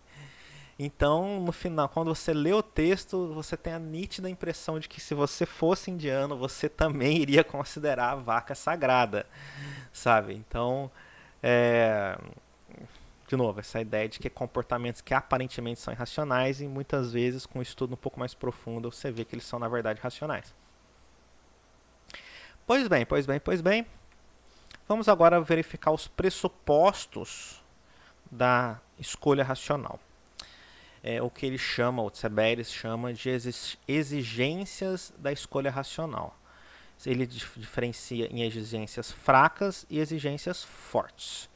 Então, no final, quando você lê o texto, você tem a nítida impressão de que se você fosse indiano, você também iria considerar a vaca sagrada, sabe? Então, é, de novo, essa ideia de que comportamentos que aparentemente são irracionais e muitas vezes com um estudo um pouco mais profundo você vê que eles são na verdade racionais. Pois bem, pois bem, pois bem. Vamos agora verificar os pressupostos da escolha racional. É o que ele chama, o Tseberes chama de exigências da escolha racional. Ele diferencia em exigências fracas e exigências fortes.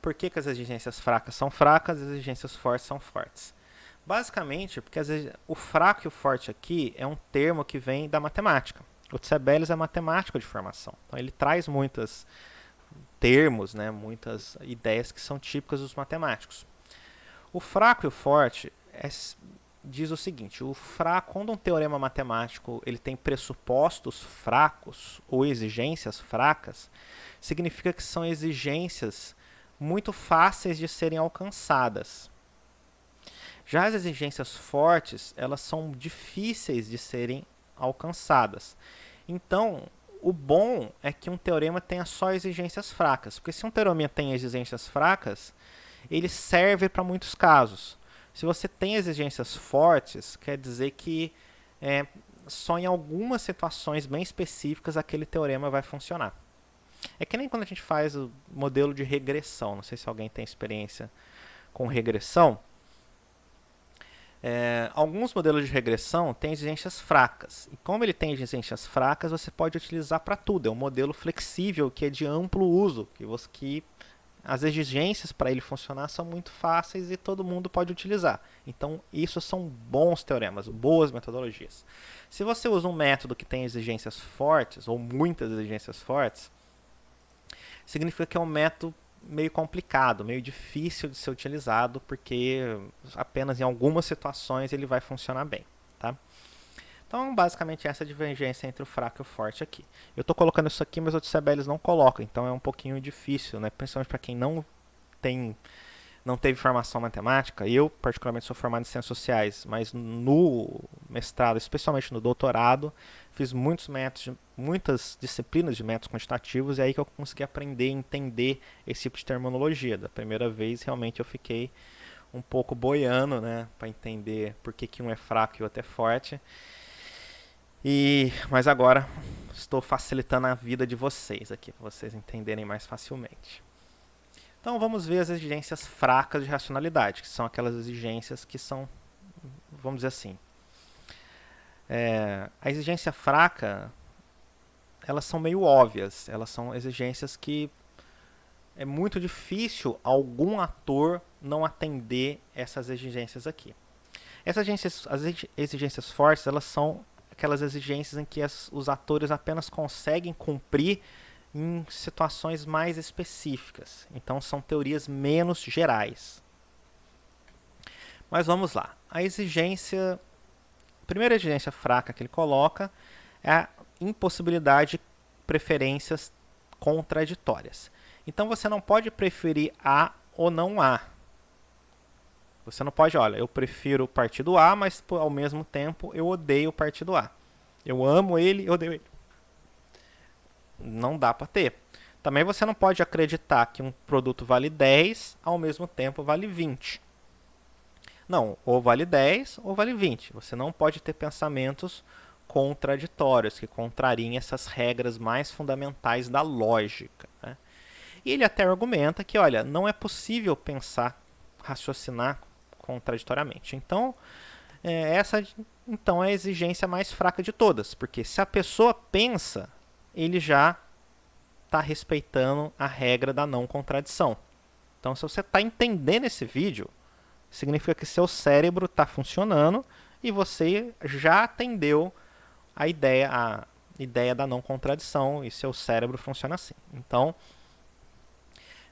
Por que as exigências fracas são fracas e as exigências fortes são fortes? Basicamente, porque o fraco e o forte aqui é um termo que vem da matemática. O Tseberes é matemático de formação. Então ele traz muitos termos, né, muitas ideias que são típicas dos matemáticos. O fraco e o forte diz o seguinte: o fraco, quando um teorema matemático ele tem pressupostos fracos ou exigências fracas, significa que são exigências muito fáceis de serem alcançadas. Já as exigências fortes, elas são difíceis de serem alcançadas. Então, o bom é que um teorema tenha só exigências fracas, porque se um teorema tem exigências fracas, ele serve para muitos casos. Se você tem exigências fortes, quer dizer que só em algumas situações bem específicas aquele teorema vai funcionar. É que nem quando a gente faz o modelo de regressão. Não sei se alguém tem experiência com regressão. Alguns modelos de regressão têm exigências fracas. E como ele tem exigências fracas, você pode utilizar para tudo. É um modelo flexível que é de amplo uso, que as exigências para ele funcionar são muito fáceis e todo mundo pode utilizar. Então, isso são bons teoremas, boas metodologias. Se você usa um método que tem exigências fortes, ou muitas exigências fortes, significa que é um método meio complicado, meio difícil de ser utilizado, porque apenas em algumas situações ele vai funcionar bem. Tá? Então, basicamente, essa é a divergência entre o fraco e o forte aqui. Eu estou colocando isso aqui, mas o Tseberes não coloca, então é um pouquinho difícil, né? Principalmente para quem não teve formação matemática. Eu, particularmente, sou formado em ciências sociais, mas no mestrado, especialmente no doutorado, fiz muitas disciplinas de métodos quantitativos, e é aí que eu consegui aprender e entender esse tipo de terminologia. Da primeira vez, realmente, eu fiquei um pouco boiando, né, para entender por que um é fraco e o outro é forte. Mas agora estou facilitando a vida de vocês aqui, para vocês entenderem mais facilmente. Então vamos ver as exigências fracas de racionalidade, que são aquelas exigências que são, vamos dizer assim, a exigência fraca, elas são meio óbvias, elas são exigências que é muito difícil algum ator não atender essas exigências aqui. As exigências fortes, elas são aquelas exigências em que os atores apenas conseguem cumprir em situações mais específicas. Então, são teorias menos gerais. Mas vamos lá. A primeira exigência fraca que ele coloca é a impossibilidade de preferências contraditórias. Então, você não pode preferir A ou não A. Você não pode, olha, eu prefiro o partido A, mas ao mesmo tempo eu odeio o partido A. Eu amo ele, eu odeio ele. Não dá para ter. Também você não pode acreditar que um produto vale 10, ao mesmo tempo vale 20. Não, ou vale 10 ou vale 20. Você não pode ter pensamentos contraditórios, que contrariem essas regras mais fundamentais da lógica. Né? E ele até argumenta que, olha, não é possível raciocinar contraditoriamente. Então, essa então é a exigência mais fraca de todas, porque se a pessoa pensa, ele já está respeitando a regra da não contradição. Então, se você está entendendo esse vídeo, significa que seu cérebro está funcionando e você já atendeu a ideia da não contradição e seu cérebro funciona assim. Então,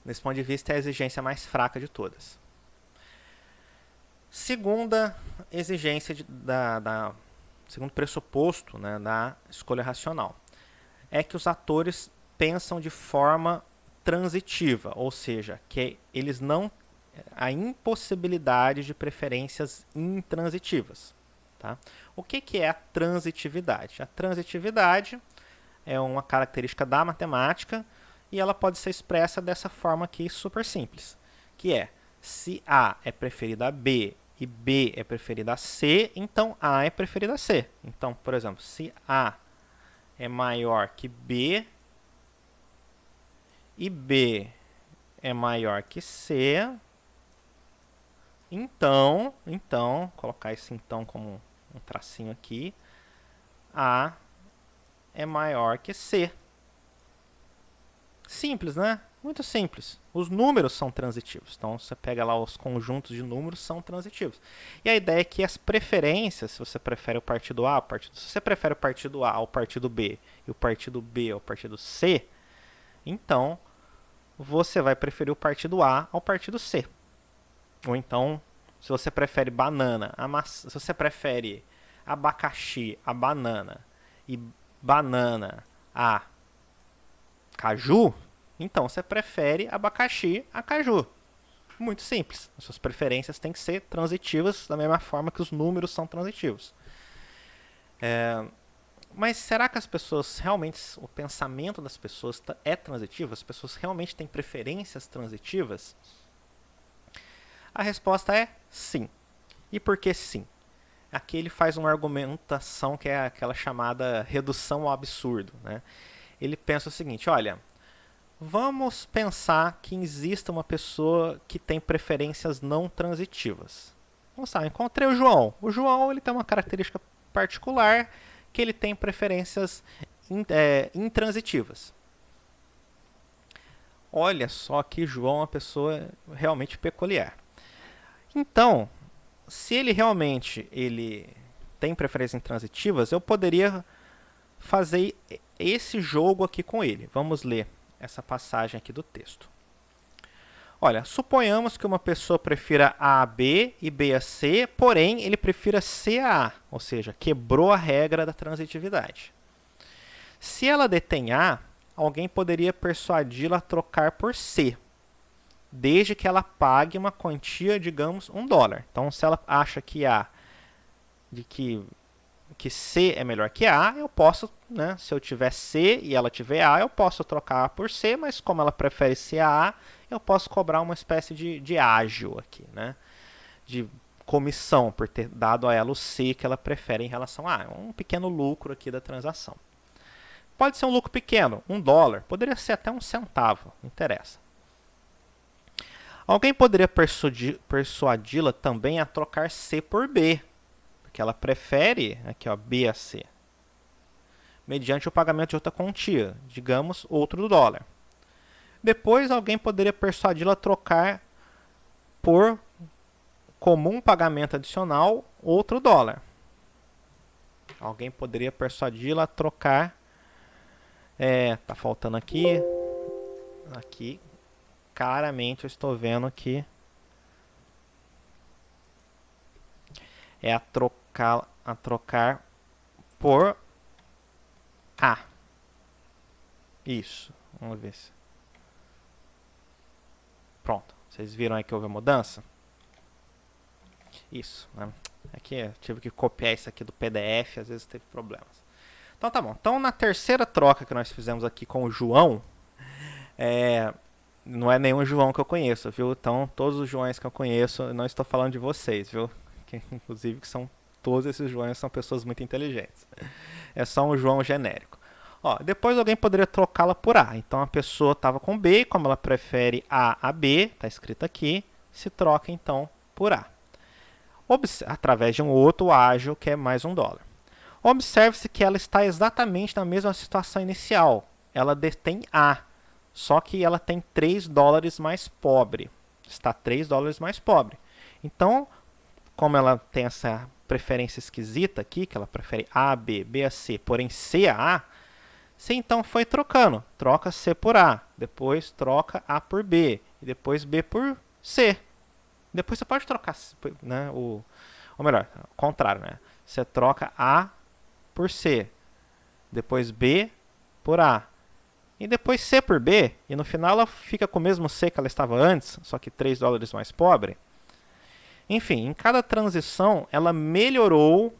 nesse ponto de vista, é a exigência mais fraca de todas. Segunda exigência segundo pressuposto, né, da escolha racional. é que os atores pensam de forma transitiva, ou seja, que eles não a impossibilidade de preferências intransitivas. Tá? O que é a transitividade? A transitividade é uma característica da matemática e ela pode ser expressa dessa forma aqui super simples, que é se A é preferida a B e B é preferida a C, então A é preferida a C. Então, por exemplo, se A é maior que B e B é maior que C, então, colocar esse então como um tracinho aqui, A é maior que C. Simples, né? Muito simples. Os números são transitivos. Então, você pega lá os conjuntos de números são transitivos. E a ideia é que as preferências, se você prefere o partido A, se você prefere o partido A ao partido B e o partido B ao partido C, então você vai preferir o partido A ao partido C. Ou então, se você prefere banana, se você prefere abacaxi a banana e banana a caju, então você prefere abacaxi a caju. Muito simples. As suas preferências têm que ser transitivas da mesma forma que os números são transitivos. Mas será que as pessoas realmente, o pensamento das pessoas é transitivo? As pessoas realmente têm preferências transitivas? A resposta é sim. E por que sim? Aqui ele faz uma argumentação que é aquela chamada redução ao absurdo. Né? Ele pensa o seguinte, olha, vamos pensar que exista uma pessoa que tem preferências não transitivas. Vamos lá, encontrei o João. O João ele tem uma característica particular que ele tem preferências intransitivas. Olha só que João é uma pessoa realmente peculiar. Então, se ele realmente tem preferências intransitivas, eu poderia fazer esse jogo aqui com ele. Vamos ler essa passagem aqui do texto. Olha, suponhamos que uma pessoa prefira A a B e B a C, porém ele prefira C a A, ou seja, quebrou a regra da transitividade. Se ela detém A, alguém poderia persuadi-la a trocar por C, desde que ela pague uma quantia, digamos, $1. Então, se ela acha que que C é melhor que A, eu posso, né, se eu tiver C e ela tiver A, eu posso trocar A por C, mas como ela prefere C a A, eu posso cobrar uma espécie de ágio aqui, né, de comissão por ter dado a ela o C que ela prefere em relação a A. Um pequeno lucro aqui da transação. Pode ser um lucro pequeno, $1, poderia ser até 1 centavo, não interessa. Alguém poderia persuadi-la também a trocar C por B, porque ela prefere aqui, ó, B a C, mediante o pagamento de outra quantia, digamos, outro $1. Depois, alguém poderia persuadi-la a trocar por comum pagamento adicional outro $1. Alguém poderia persuadi-la a trocar, tá faltando aqui, claramente eu estou vendo que é a trocar por A. Isso. Vamos ver se... Pronto. Vocês viram aí que houve a mudança? Isso. Né? Aqui eu tive que copiar isso aqui do PDF, às vezes teve problemas. Então tá bom. Então na terceira troca que nós fizemos aqui com o João, não é nenhum João que eu conheço, viu? Então todos os Joões que eu conheço, eu não estou falando de vocês, viu? Que, inclusive que são todos esses Joões são pessoas muito inteligentes. É só um João genérico. Ó, depois alguém poderia trocá-la por A. Então a pessoa estava com B, como ela prefere A a B, está escrito aqui, se troca então por A. Através de um outro ágio que é mais $1. Observe-se que ela está exatamente na mesma situação inicial. Ela detém A, só que ela tem $3 mais pobre. Está $3 mais pobre. Então, como ela tem essa preferência esquisita aqui, que ela prefere A a B, B a C, porém C a A, você então foi trocando. Troca C por A, depois troca A por B, e depois B por C. Depois você pode trocar, né, ou melhor, ao contrário, né? Você troca A por C, depois B por A e depois C por B, e no final ela fica com o mesmo C que ela estava antes, só que $3 mais pobre. Enfim, em cada transição ela melhorou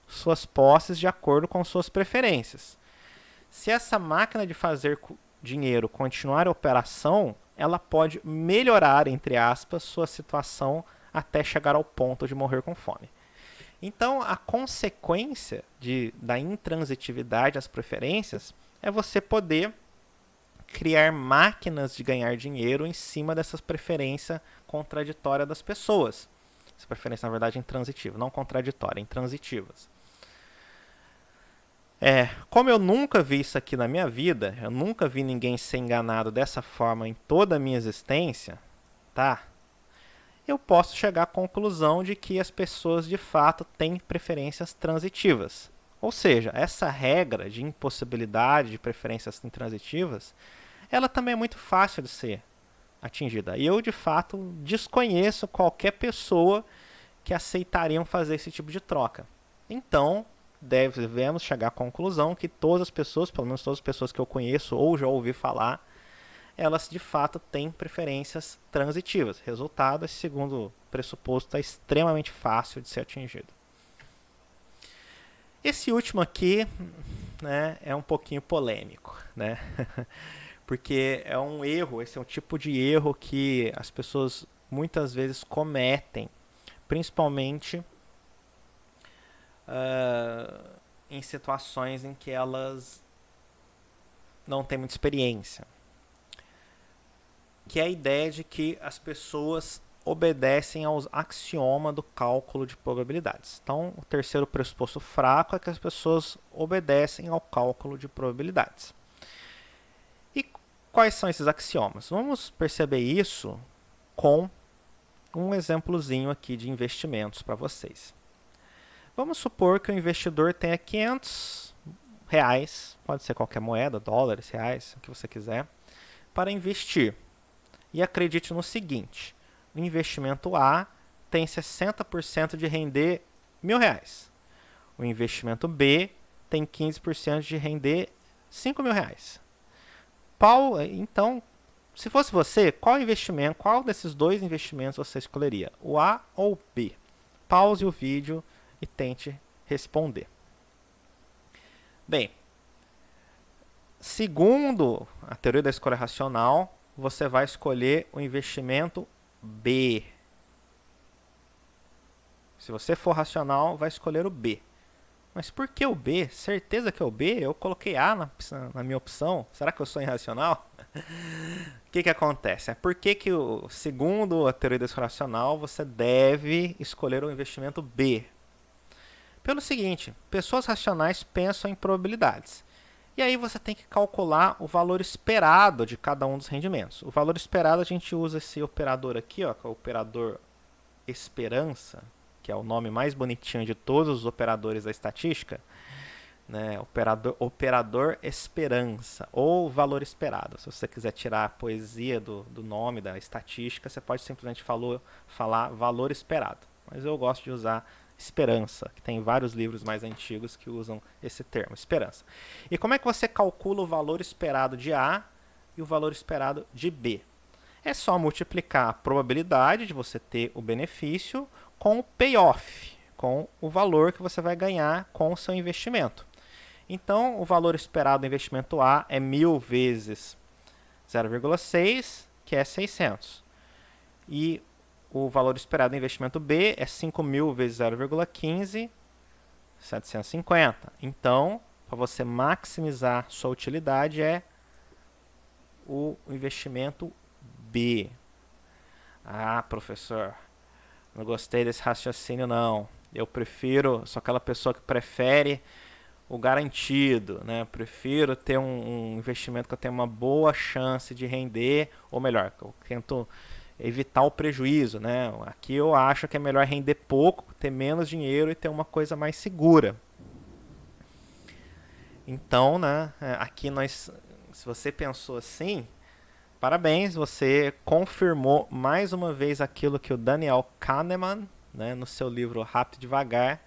suas posses de acordo com suas preferências. Se essa máquina de fazer dinheiro continuar em operação, ela pode melhorar, entre aspas, sua situação até chegar ao ponto de morrer com fome. Então, a consequência da intransitividade das preferências é você poder criar máquinas de ganhar dinheiro em cima dessas preferências contraditórias das pessoas. Essa preferência, na verdade, é intransitiva, não contraditória, intransitivas. Como eu nunca vi isso aqui na minha vida, eu nunca vi ninguém ser enganado dessa forma em toda a minha existência, tá? Eu posso chegar à conclusão de que as pessoas de fato têm preferências transitivas. Ou seja, essa regra de impossibilidade de preferências intransitivas, ela também é muito fácil de ser atingida. E eu, de fato, desconheço qualquer pessoa que aceitariam fazer esse tipo de troca. Então, devemos chegar à conclusão que todas as pessoas, pelo menos todas as pessoas que eu conheço ou já ouvi falar, elas de fato têm preferências transitivas. Resultado, esse segundo pressuposto é extremamente fácil de ser atingido. Esse último aqui, né, é um pouquinho polêmico, né? Porque é um erro, esse é um tipo de erro que as pessoas muitas vezes cometem, principalmente em situações em que elas não têm muita experiência. Que é a ideia de que as pessoas obedecem aos axiomas do cálculo de probabilidades. Então, o terceiro pressuposto fraco é que as pessoas obedecem ao cálculo de probabilidades. E quais são esses axiomas? Vamos perceber isso com um exemplozinho aqui de investimentos para vocês. Vamos supor que o investidor tenha R$500, pode ser qualquer moeda, dólares, reais, o que você quiser, para investir. E acredite no seguinte, o investimento A tem 60% de render R$1.000. O investimento B tem 15% de render R$5.000. Então, se fosse você, qual desses dois investimentos você escolheria? O A ou o B? Pause o vídeo e tente responder. Bem, segundo a teoria da escolha racional, você vai escolher o investimento B. Se você for racional, vai escolher o B. Mas por que o B? Certeza que é o B? Eu coloquei A na minha opção. Será que eu sou irracional? O que acontece? Porque segundo a teoria da escolha racional, você deve escolher o investimento B. Pelo seguinte, pessoas racionais pensam em probabilidades. E aí você tem que calcular o valor esperado de cada um dos rendimentos. O valor esperado, a gente usa esse operador aqui, ó, que é o operador esperança, que é o nome mais bonitinho de todos os operadores da estatística, né? Operador esperança, ou valor esperado. Se você quiser tirar a poesia do nome da estatística, você pode simplesmente falar valor esperado. Mas eu gosto de usar esperança, que tem vários livros mais antigos que usam esse termo, esperança. E como é que você calcula o valor esperado de A e o valor esperado de B? É só multiplicar a probabilidade de você ter o benefício com o payoff, com o valor que você vai ganhar com o seu investimento. Então, o valor esperado do investimento A é 1.000 vezes 0,6, que é 600. E o valor esperado do investimento B é 5.000 vezes 0,15, 750. Então, para você maximizar sua utilidade, é o investimento B. Ah, professor, não gostei desse raciocínio, não. Sou aquela pessoa que prefere o garantido, né? Eu prefiro ter um investimento que eu tenho uma boa chance de render, ou melhor, eu tento evitar o prejuízo, né? Aqui eu acho que é melhor render pouco, ter menos dinheiro e ter uma coisa mais segura. Então, né, aqui se você pensou assim, parabéns, você confirmou mais uma vez aquilo que o Daniel Kahneman, né, no seu livro Rápido e Devagar,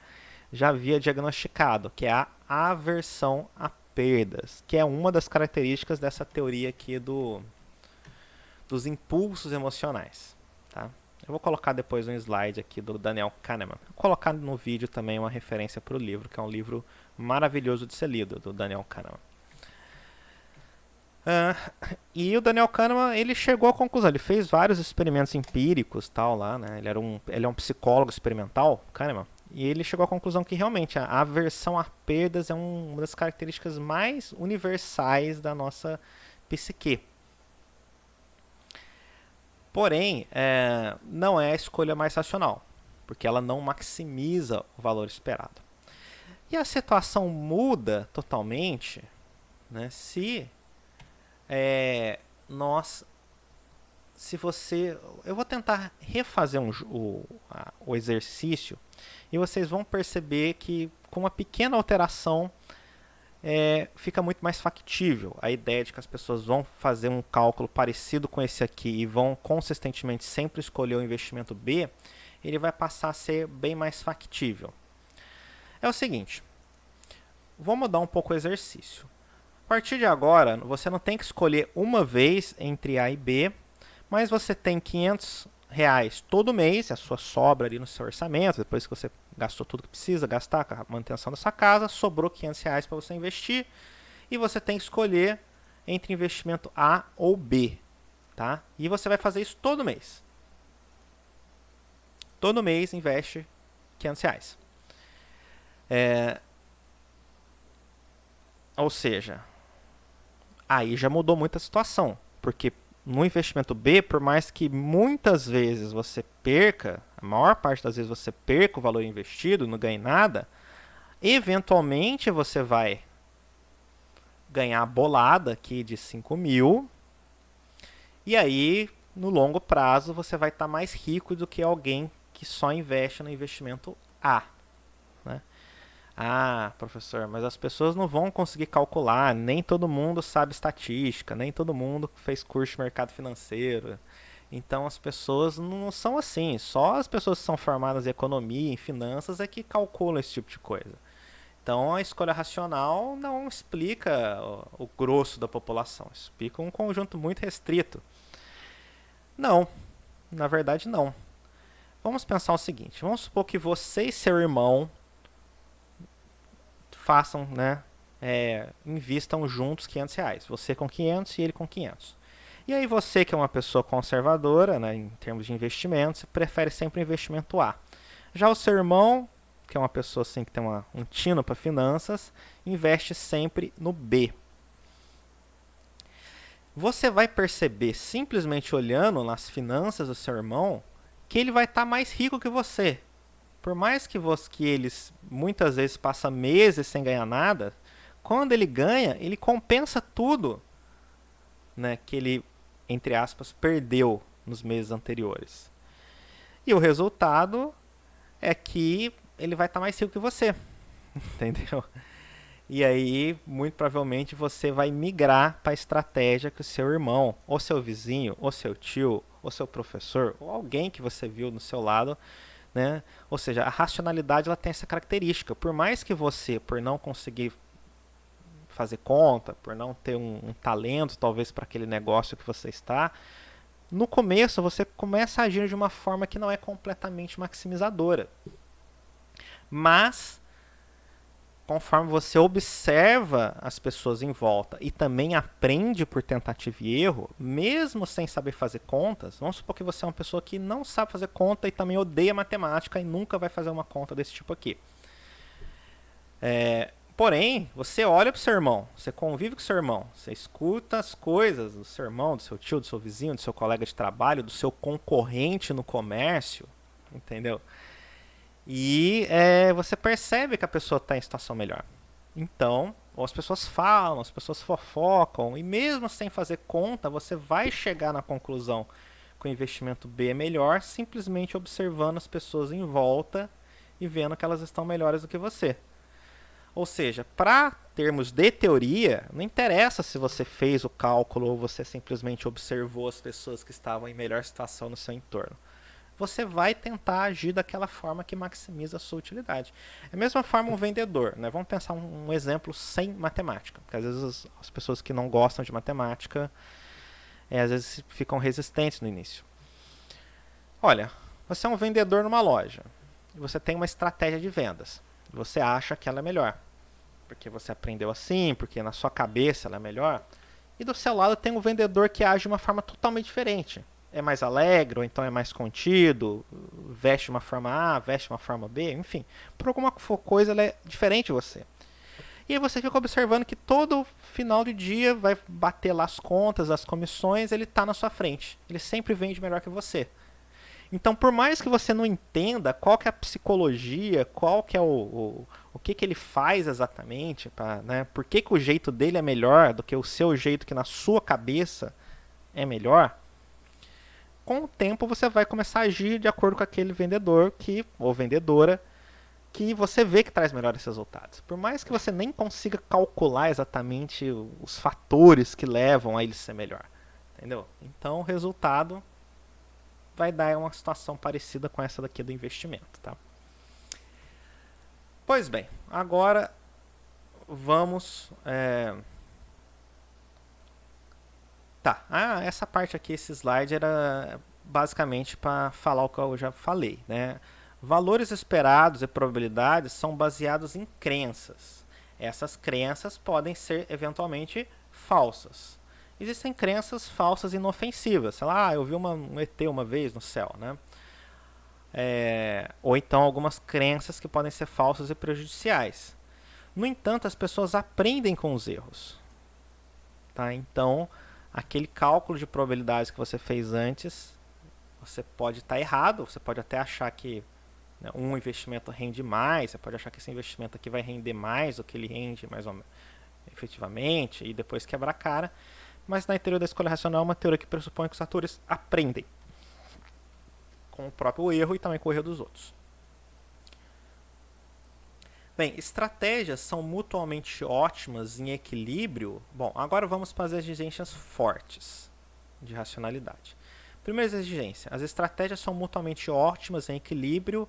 já havia diagnosticado, que é a aversão à perdas, que é uma das características dessa teoria aqui dos impulsos emocionais. Tá? Eu vou colocar depois um slide aqui do Daniel Kahneman. Vou colocar no vídeo também uma referência para o livro, que é um livro maravilhoso de ser lido, do Daniel Kahneman. E o Daniel Kahneman, ele chegou à conclusão, ele fez vários experimentos empíricos, tal, lá, né? Ele é um psicólogo experimental, Kahneman, e ele chegou à conclusão que realmente a aversão a perdas é uma das características mais universais da nossa psique. Porém, não é a escolha mais racional, porque ela não maximiza o valor esperado. E a situação muda totalmente, né, se eu vou tentar refazer o exercício e vocês vão perceber que com uma pequena alteração fica muito mais factível. A ideia de que as pessoas vão fazer um cálculo parecido com esse aqui e vão consistentemente sempre escolher o investimento B, ele vai passar a ser bem mais factível. É o seguinte, vou mudar um pouco o exercício. A partir de agora, você não tem que escolher uma vez entre A e B, mas você tem R$500 todo mês, a sua sobra ali no seu orçamento, depois que você gastou tudo que precisa gastar com a manutenção da sua casa, sobrou R$500 para você investir, e você tem que escolher entre investimento A ou B, tá? E você vai fazer isso todo mês. Todo mês investe R$500. Ou seja, aí já mudou muito a situação, porque no investimento B, por mais que muitas vezes você perca, a maior parte das vezes você perca o valor investido, não ganhe nada, eventualmente você vai ganhar a bolada aqui de 5.000, e aí no longo prazo você vai estar mais rico do que alguém que só investe no investimento A. Né? Ah, professor, mas as pessoas não vão conseguir calcular, nem todo mundo sabe estatística, nem todo mundo fez curso de mercado financeiro. Então as pessoas não são assim, só as pessoas que são formadas em economia, em finanças, é que calculam esse tipo de coisa. Então a escolha racional não explica o grosso da população, explica um conjunto muito restrito. Não, na verdade não. Vamos pensar o seguinte, vamos supor que você e seu irmão façam, né, invistam juntos R$500, você com 500 e ele com 500. E aí você que é uma pessoa conservadora, né, em termos de investimentos, prefere sempre o investimento A. Já o seu irmão, que é uma pessoa assim, que tem um tino para finanças, investe sempre no B. Você vai perceber, simplesmente olhando nas finanças do seu irmão, que ele vai estar mais rico que você. Por mais que eles muitas vezes passam meses sem ganhar nada, quando ele ganha, ele compensa tudo, né, que ele, entre aspas, perdeu nos meses anteriores. E o resultado é que ele vai estar mais rico que você, entendeu? E aí, muito provavelmente, você vai migrar para a estratégia que o seu irmão, ou seu vizinho, ou seu tio, ou seu professor, ou alguém que você viu no seu lado, né? Ou seja, a racionalidade ela tem essa característica. Por mais que você, por não conseguir fazer conta, por não ter um talento talvez para aquele negócio que você está, no começo você começa a agir de uma forma que não é completamente maximizadora. Mas conforme você observa as pessoas em volta e também aprende por tentativa e erro, mesmo sem saber fazer contas, vamos supor que você é uma pessoa que não sabe fazer conta e também odeia matemática e nunca vai fazer uma conta desse tipo aqui. Porém, você olha para o seu irmão, você convive com o seu irmão, você escuta as coisas do seu irmão, do seu tio, do seu vizinho, do seu colega de trabalho, do seu concorrente no comércio, entendeu? E você percebe que a pessoa está em situação melhor. Então, ou as pessoas falam, as pessoas fofocam, e mesmo sem fazer conta, você vai chegar na conclusão que o investimento B é melhor, simplesmente observando as pessoas em volta e vendo que elas estão melhores do que você. Ou seja, para termos de teoria, não interessa se você fez o cálculo ou você simplesmente observou as pessoas que estavam em melhor situação no seu entorno. você vai tentar agir daquela forma que maximiza a sua utilidade. É a mesma forma um vendedor, né? Vamos pensar um exemplo sem matemática, porque às vezes as pessoas que não gostam de matemática, às vezes ficam resistentes no início. Olha, você é um vendedor numa loja, e você tem uma estratégia de vendas, você acha que ela é melhor, porque você aprendeu assim, porque na sua cabeça ela é melhor, e do seu lado tem um vendedor que age de uma forma totalmente diferente. É mais alegre, ou então é mais contido, veste de uma forma A, veste de uma forma B, enfim. Por alguma coisa ela é diferente de você. E aí você fica observando que todo final de dia vai bater lá as contas, as comissões, ele está na sua frente. Ele sempre vende melhor que você. Então, por mais que você não entenda qual que é a psicologia, qual que é o que ele faz exatamente, né, por que o jeito dele é melhor do que o seu jeito que na sua cabeça é melhor, com o tempo você vai começar a agir de acordo com aquele vendedor ou vendedora que você vê que traz melhores resultados. Por mais que você nem consiga calcular exatamente os fatores que levam a ele ser melhor. Entendeu? Então o resultado vai dar uma situação parecida com essa daqui do investimento. Tá? Pois bem, agora vamos... Tá, essa parte aqui, esse slide, era basicamente para falar o que eu já falei, né? Valores esperados e probabilidades são baseados em crenças. Essas crenças podem ser eventualmente falsas. Existem crenças falsas inofensivas. Sei lá, eu vi um ET uma vez no céu, né? Ou então algumas crenças que podem ser falsas e prejudiciais. No entanto, as pessoas aprendem com os erros. Tá? Então, aquele cálculo de probabilidades que você fez antes, você pode estar errado, você pode até achar que um investimento rende mais, você pode achar que esse investimento aqui vai render mais do que ele rende mais ou menos, efetivamente, e depois quebrar a cara. Mas na teoria da escolha racional é uma teoria que pressupõe que os atores aprendem com o próprio erro e também com o erro dos outros. Bem, estratégias são mutuamente ótimas em equilíbrio. Bom, agora vamos para as exigências fortes de racionalidade. Primeira exigência, as estratégias são mutuamente ótimas em equilíbrio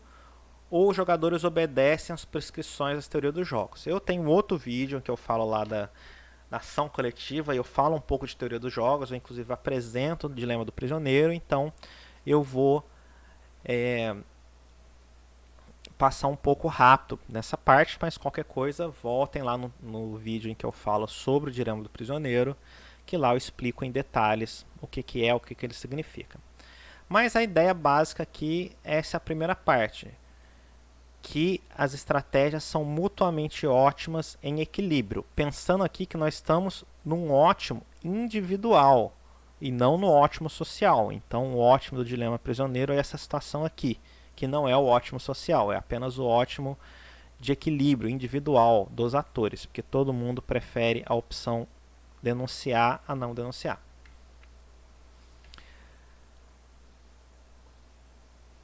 ou os jogadores obedecem às prescrições das teorias dos jogos. Eu tenho outro vídeo em que eu falo lá da ação coletiva e eu falo um pouco de teoria dos jogos, eu inclusive apresento o dilema do prisioneiro, então eu vou passar um pouco rápido nessa parte, mas qualquer coisa, voltem lá no vídeo em que eu falo sobre o dilema do prisioneiro, que lá eu explico em detalhes o que é, o que ele significa. Mas a ideia básica aqui é essa primeira parte, que as estratégias são mutuamente ótimas em equilíbrio, pensando aqui que nós estamos num ótimo individual e não no ótimo social. Então o ótimo do dilema prisioneiro é essa situação aqui, que não é o ótimo social, é apenas o ótimo de equilíbrio individual dos atores, porque todo mundo prefere a opção denunciar a não denunciar.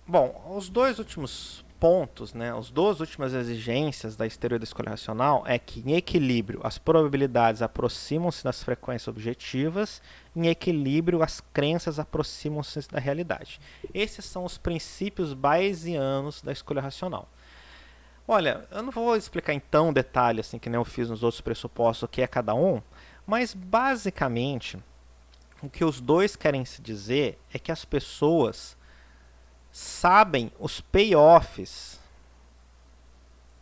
Bom, os dois últimos pontos, né, as duas últimas exigências da teoria da escolha racional é que em equilíbrio as probabilidades aproximam-se das frequências objetivas, em equilíbrio as crenças aproximam-se da realidade. Esses são os princípios bayesianos da escolha racional. Olha, eu não vou explicar em tão detalhe assim que nem eu fiz nos outros pressupostos o que é cada um, mas basicamente o que os dois querem se dizer é que as pessoas sabem os payoffs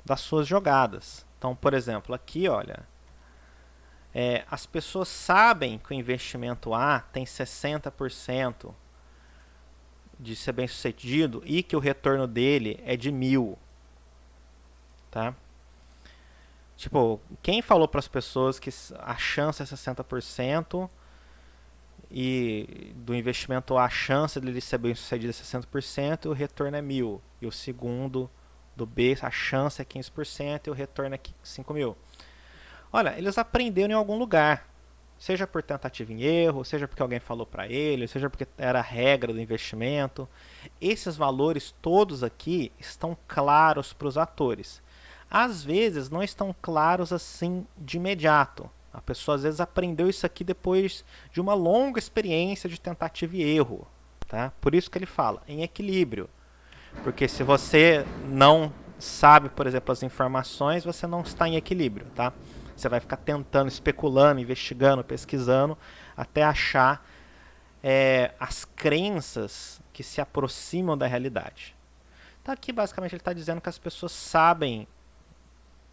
das suas jogadas. Então, por exemplo, aqui, olha, as pessoas sabem que o investimento A tem 60% de ser bem sucedido e que o retorno dele é de 1.000. Tá? Tipo, quem falou para as pessoas que a chance é 60%, e do investimento A, a chance dele ser bem sucedido é 60% e o retorno é 1.000. E o segundo do B, a chance é 15% e o retorno é 5.000. Olha, eles aprenderam em algum lugar. Seja por tentativa em erro, seja porque alguém falou para ele, seja porque era a regra do investimento. Esses valores todos aqui estão claros para os atores. Às vezes não estão claros assim de imediato. A pessoa às vezes aprendeu isso aqui depois de uma longa experiência de tentativa e erro. tá? Por isso que ele fala em equilíbrio. Porque se você não sabe, por exemplo, as informações, você não está em equilíbrio, tá? Você vai ficar tentando, especulando, investigando, pesquisando, até achar as crenças que se aproximam da realidade. Então aqui basicamente ele está dizendo que as pessoas sabem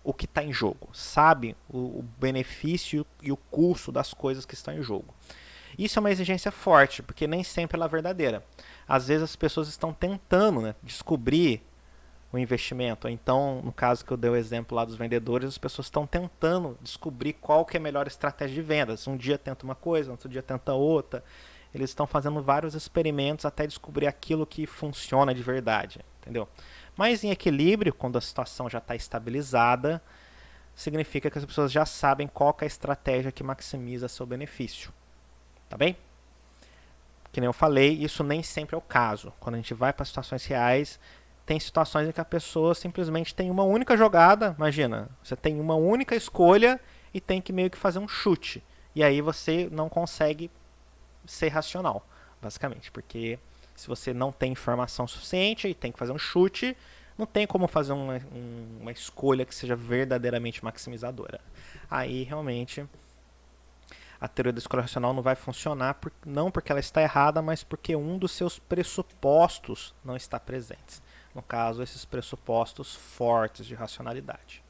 o que está em jogo, sabem o benefício e o custo das coisas que estão em jogo. Isso é uma exigência forte, porque nem sempre ela é verdadeira. Às vezes as pessoas estão tentando, né, descobrir o investimento. Ou então, no caso que eu dei o exemplo lá dos vendedores, as pessoas estão tentando descobrir qual que é a melhor estratégia de vendas. Um dia tenta uma coisa, outro dia tenta outra. Eles estão fazendo vários experimentos até descobrir aquilo que funciona de verdade, entendeu? Mas em equilíbrio, quando a situação já está estabilizada, significa que as pessoas já sabem qual que é a estratégia que maximiza seu benefício. Tá bem? Que nem eu falei, isso nem sempre é o caso. Quando a gente vai para situações reais, tem situações em que a pessoa simplesmente tem uma única jogada. Imagina, você tem uma única escolha e tem que meio que fazer um chute. E aí você não consegue ser racional, basicamente. Porque se você não tem informação suficiente e tem que fazer um chute, não tem como fazer uma escolha que seja verdadeiramente maximizadora. Aí realmente a teoria da escolha racional não vai funcionar, não porque ela está errada, mas porque um dos seus pressupostos não está presente. No caso, esses pressupostos fortes de racionalidade.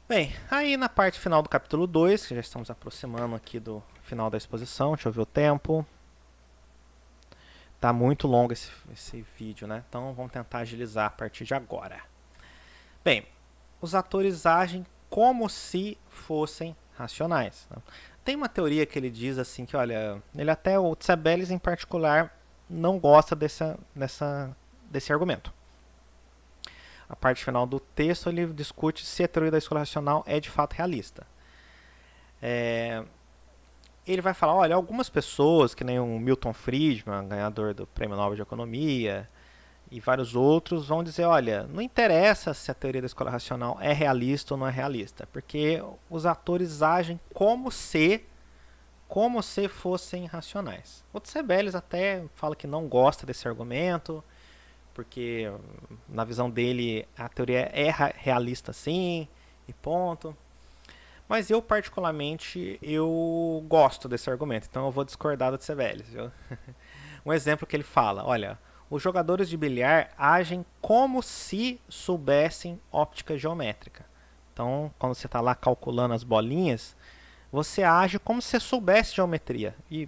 Bem, aí na parte final do capítulo 2, que já estamos aproximando aqui do final da exposição, deixa eu ver o tempo. Tá muito longo esse vídeo, né? Então vamos tentar agilizar a partir de agora. Bem, os atores agem como se fossem racionais. Tem uma teoria que ele diz assim que, olha, o Tsabelles em particular não gosta desse argumento. A parte final do texto ele discute se a teoria da escolha racional é de fato realista. Ele vai falar, olha, algumas pessoas, que nem o Milton Friedman, ganhador do Prêmio Nobel de Economia, e vários outros vão dizer, olha, não interessa se a teoria da escolha racional é realista ou não é realista, porque os atores agem como se fossem racionais. O Tsabelles até fala que não gosta desse argumento, porque na visão dele a teoria é realista sim, e ponto. Mas eu particularmente eu gosto desse argumento, então eu vou discordar do Tsabelles. Um exemplo que ele fala, olha, os jogadores de bilhar agem como se soubessem óptica geométrica. Então, quando você está lá calculando as bolinhas, você age como se soubesse geometria. E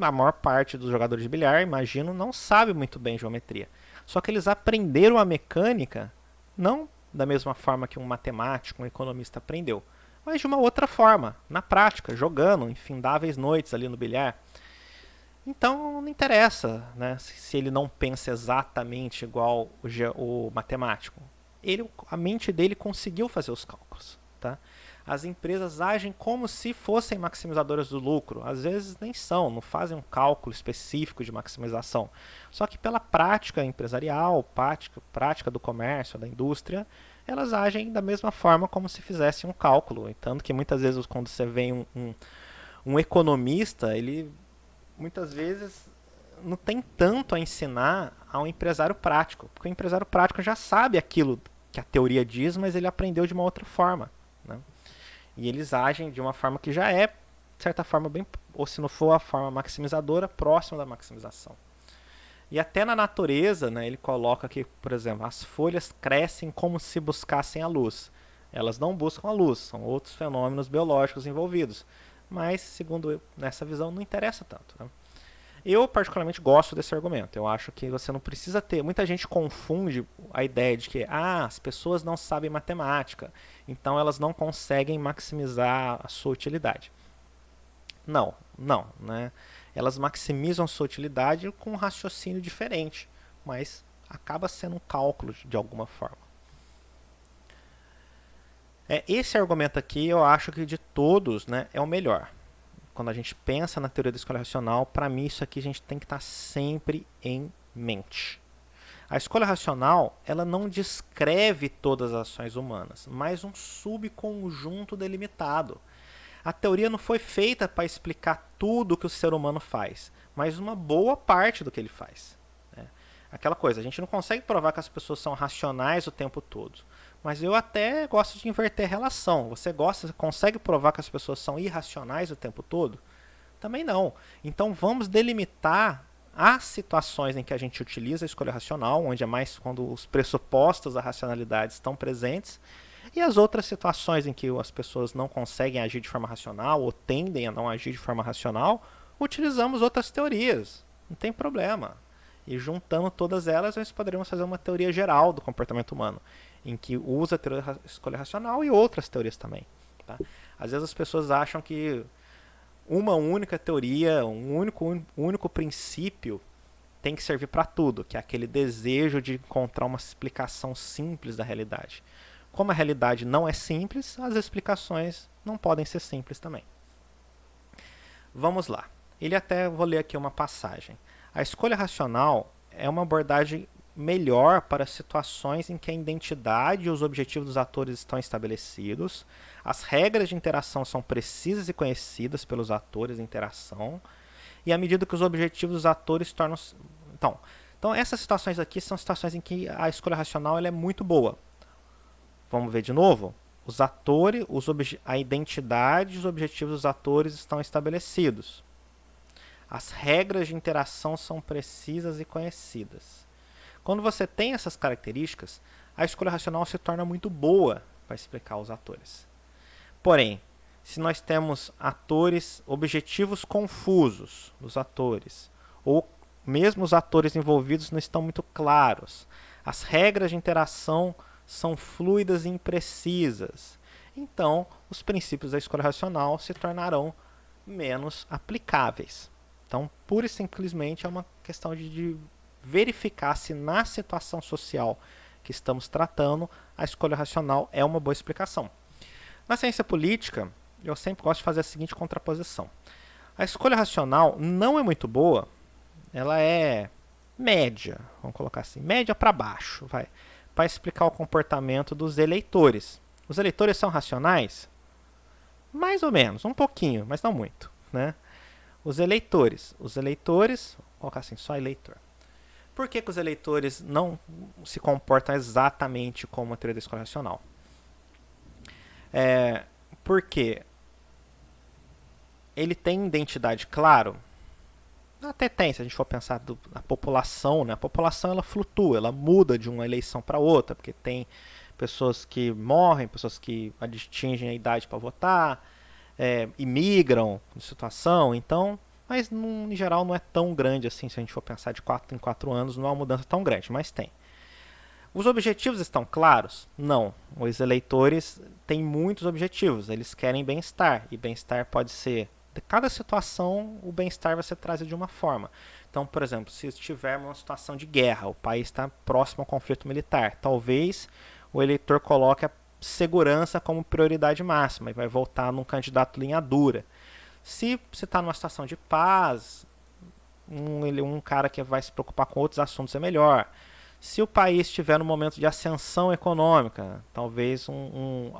a maior parte dos jogadores de bilhar, imagino, não sabe muito bem geometria. Só que eles aprenderam a mecânica não da mesma forma que um matemático, um economista aprendeu, mas de uma outra forma, na prática, jogando infindáveis noites ali no bilhar. Então não interessa, né, se ele não pensa exatamente igual o matemático. A mente dele conseguiu fazer os cálculos. Tá? As empresas agem como se fossem maximizadoras do lucro. Às vezes nem são, não fazem um cálculo específico de maximização. Só que pela prática empresarial, prática do comércio, da indústria, elas agem da mesma forma como se fizessem um cálculo. Tanto que muitas vezes quando você vê um economista, ele muitas vezes não tem tanto a ensinar ao empresário prático, porque o empresário prático já sabe aquilo que a teoria diz, mas ele aprendeu de uma outra forma, né? E eles agem de uma forma que já é, de certa forma, bem, ou se não for a forma maximizadora, próxima da maximização. E até na natureza, né, ele coloca que, por exemplo, as folhas crescem como se buscassem a luz. Elas não buscam a luz, são outros fenômenos biológicos envolvidos. Mas, segundo eu, nessa visão, não interessa tanto. Né? Eu, particularmente, gosto desse argumento. Eu acho que você não precisa ter... Muita gente confunde a ideia de que as pessoas não sabem matemática, então elas não conseguem maximizar a sua utilidade. Não. Né? Elas maximizam a sua utilidade com um raciocínio diferente, mas acaba sendo um cálculo de alguma forma. Esse argumento aqui, eu acho que de todos, né, é o melhor. Quando a gente pensa na teoria da escolha racional, para mim isso aqui a gente tem que estar sempre em mente. A escolha racional, ela não descreve todas as ações humanas, mas um subconjunto delimitado. A teoria não foi feita para explicar tudo o que o ser humano faz, mas uma boa parte do que ele faz. Né? Aquela coisa, a gente não consegue provar que as pessoas são racionais o tempo todo. Mas eu até gosto de inverter a relação. Você consegue provar que as pessoas são irracionais o tempo todo? Também não. Então vamos delimitar as situações em que a gente utiliza a escolha racional, onde é mais quando os pressupostos da racionalidade estão presentes, e as outras situações em que as pessoas não conseguem agir de forma racional ou tendem a não agir de forma racional, utilizamos outras teorias. Não tem problema. E juntando todas elas, nós poderíamos fazer uma teoria geral do comportamento humano, em que usa a teoria da escolha racional e outras teorias também. Tá? Às vezes as pessoas acham que uma única teoria, um único princípio tem que servir para tudo, que é aquele desejo de encontrar uma explicação simples da realidade. Como a realidade não é simples, as explicações não podem ser simples também. Vamos lá. Vou ler aqui uma passagem. A escolha racional é uma abordagem melhor para situações em que a identidade e os objetivos dos atores estão estabelecidos, as regras de interação são precisas e conhecidas pelos atores de interação, e à medida que os objetivos dos atores tornam-se... Então, essas situações aqui são situações em que a escolha racional ela é muito boa. Vamos ver de novo? Os atores, a identidade e os objetivos dos atores estão estabelecidos. As regras de interação são precisas e conhecidas. Quando você tem essas características, a escolha racional se torna muito boa para explicar os atores. Porém, se nós temos objetivos confusos dos atores, ou mesmo os atores envolvidos não estão muito claros, as regras de interação são fluidas e imprecisas, então os princípios da escolha racional se tornarão menos aplicáveis. Então, pura e simplesmente é uma questão de verificar se na situação social que estamos tratando, a escolha racional é uma boa explicação. Na ciência política, eu sempre gosto de fazer a seguinte contraposição. A escolha racional não é muito boa, ela é média, vamos colocar assim, média para baixo, para explicar o comportamento dos eleitores. Os eleitores são racionais? Mais ou menos, um pouquinho, mas não muito, né? Os eleitores, vou colocar assim, só eleitor. Por que os eleitores não se comportam exatamente como a teoria da escolha racional? Porque ele tem identidade, claro. Até tem, se a gente for pensar na população, né? A população ela flutua, ela muda de uma eleição para outra, porque tem pessoas que morrem, pessoas que atingem a idade para votar, imigram de situação, então, mas em geral não é tão grande assim, se a gente for pensar de 4 em 4 anos, não é uma mudança tão grande, mas tem. Os objetivos estão claros? Não. Os eleitores têm muitos objetivos, eles querem bem-estar, e bem-estar pode ser, de cada situação, o bem-estar vai ser trazido de uma forma. Então, por exemplo, se estivermos numa situação de guerra, o país está próximo ao conflito militar, talvez o eleitor coloque a segurança como prioridade máxima e vai votar num candidato linha dura. Se você está numa situação de paz, um cara que vai se preocupar com outros assuntos é melhor. Se o país estiver num momento de ascensão econômica, talvez um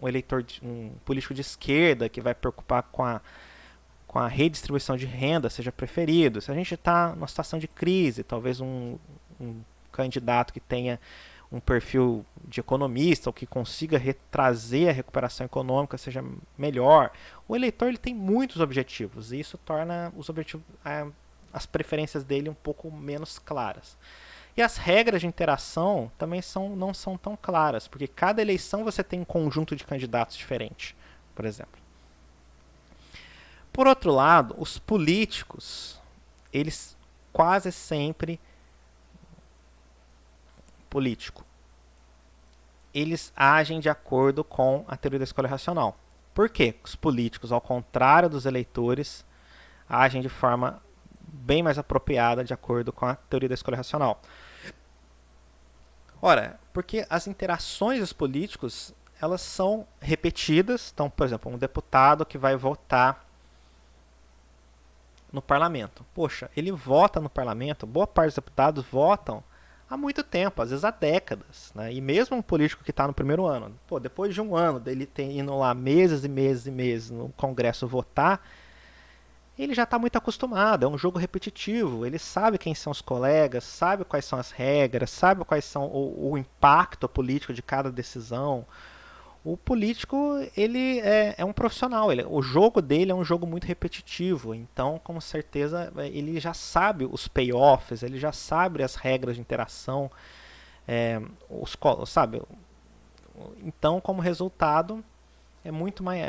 eleitor, um político de esquerda que vai preocupar com a redistribuição de renda seja preferido. Se a gente está numa situação de crise, talvez um candidato que tenha um perfil de economista ou que consiga trazer a recuperação econômica seja melhor. O eleitor ele tem muitos objetivos e isso torna os objetivos, as preferências dele um pouco menos claras. E as regras de interação também não são tão claras, porque cada eleição você tem um conjunto de candidatos diferente, por exemplo. Por outro lado, os políticos, eles quase sempre eles agem de acordo com a teoria da escolha racional. Por quê? Os políticos, ao contrário dos eleitores, agem de forma bem mais apropriada de acordo com a teoria da escolha racional. Ora, porque as interações dos políticos, elas são repetidas. Então, por exemplo, um deputado que vai votar no parlamento. Poxa, ele vota no parlamento, boa parte dos deputados votam há muito tempo, às vezes há décadas, né? E mesmo um político que está no primeiro ano, pô, depois de um ano dele indo lá meses e meses e meses no Congresso votar, ele já está muito acostumado, é um jogo repetitivo, ele sabe quem são os colegas, sabe quais são as regras, sabe quais são o impacto político de cada decisão. O político, ele é um profissional, o jogo dele é um jogo muito repetitivo, então com certeza ele já sabe os payoffs, ele já sabe as regras de interação, sabe? Então, como resultado, é muito mais,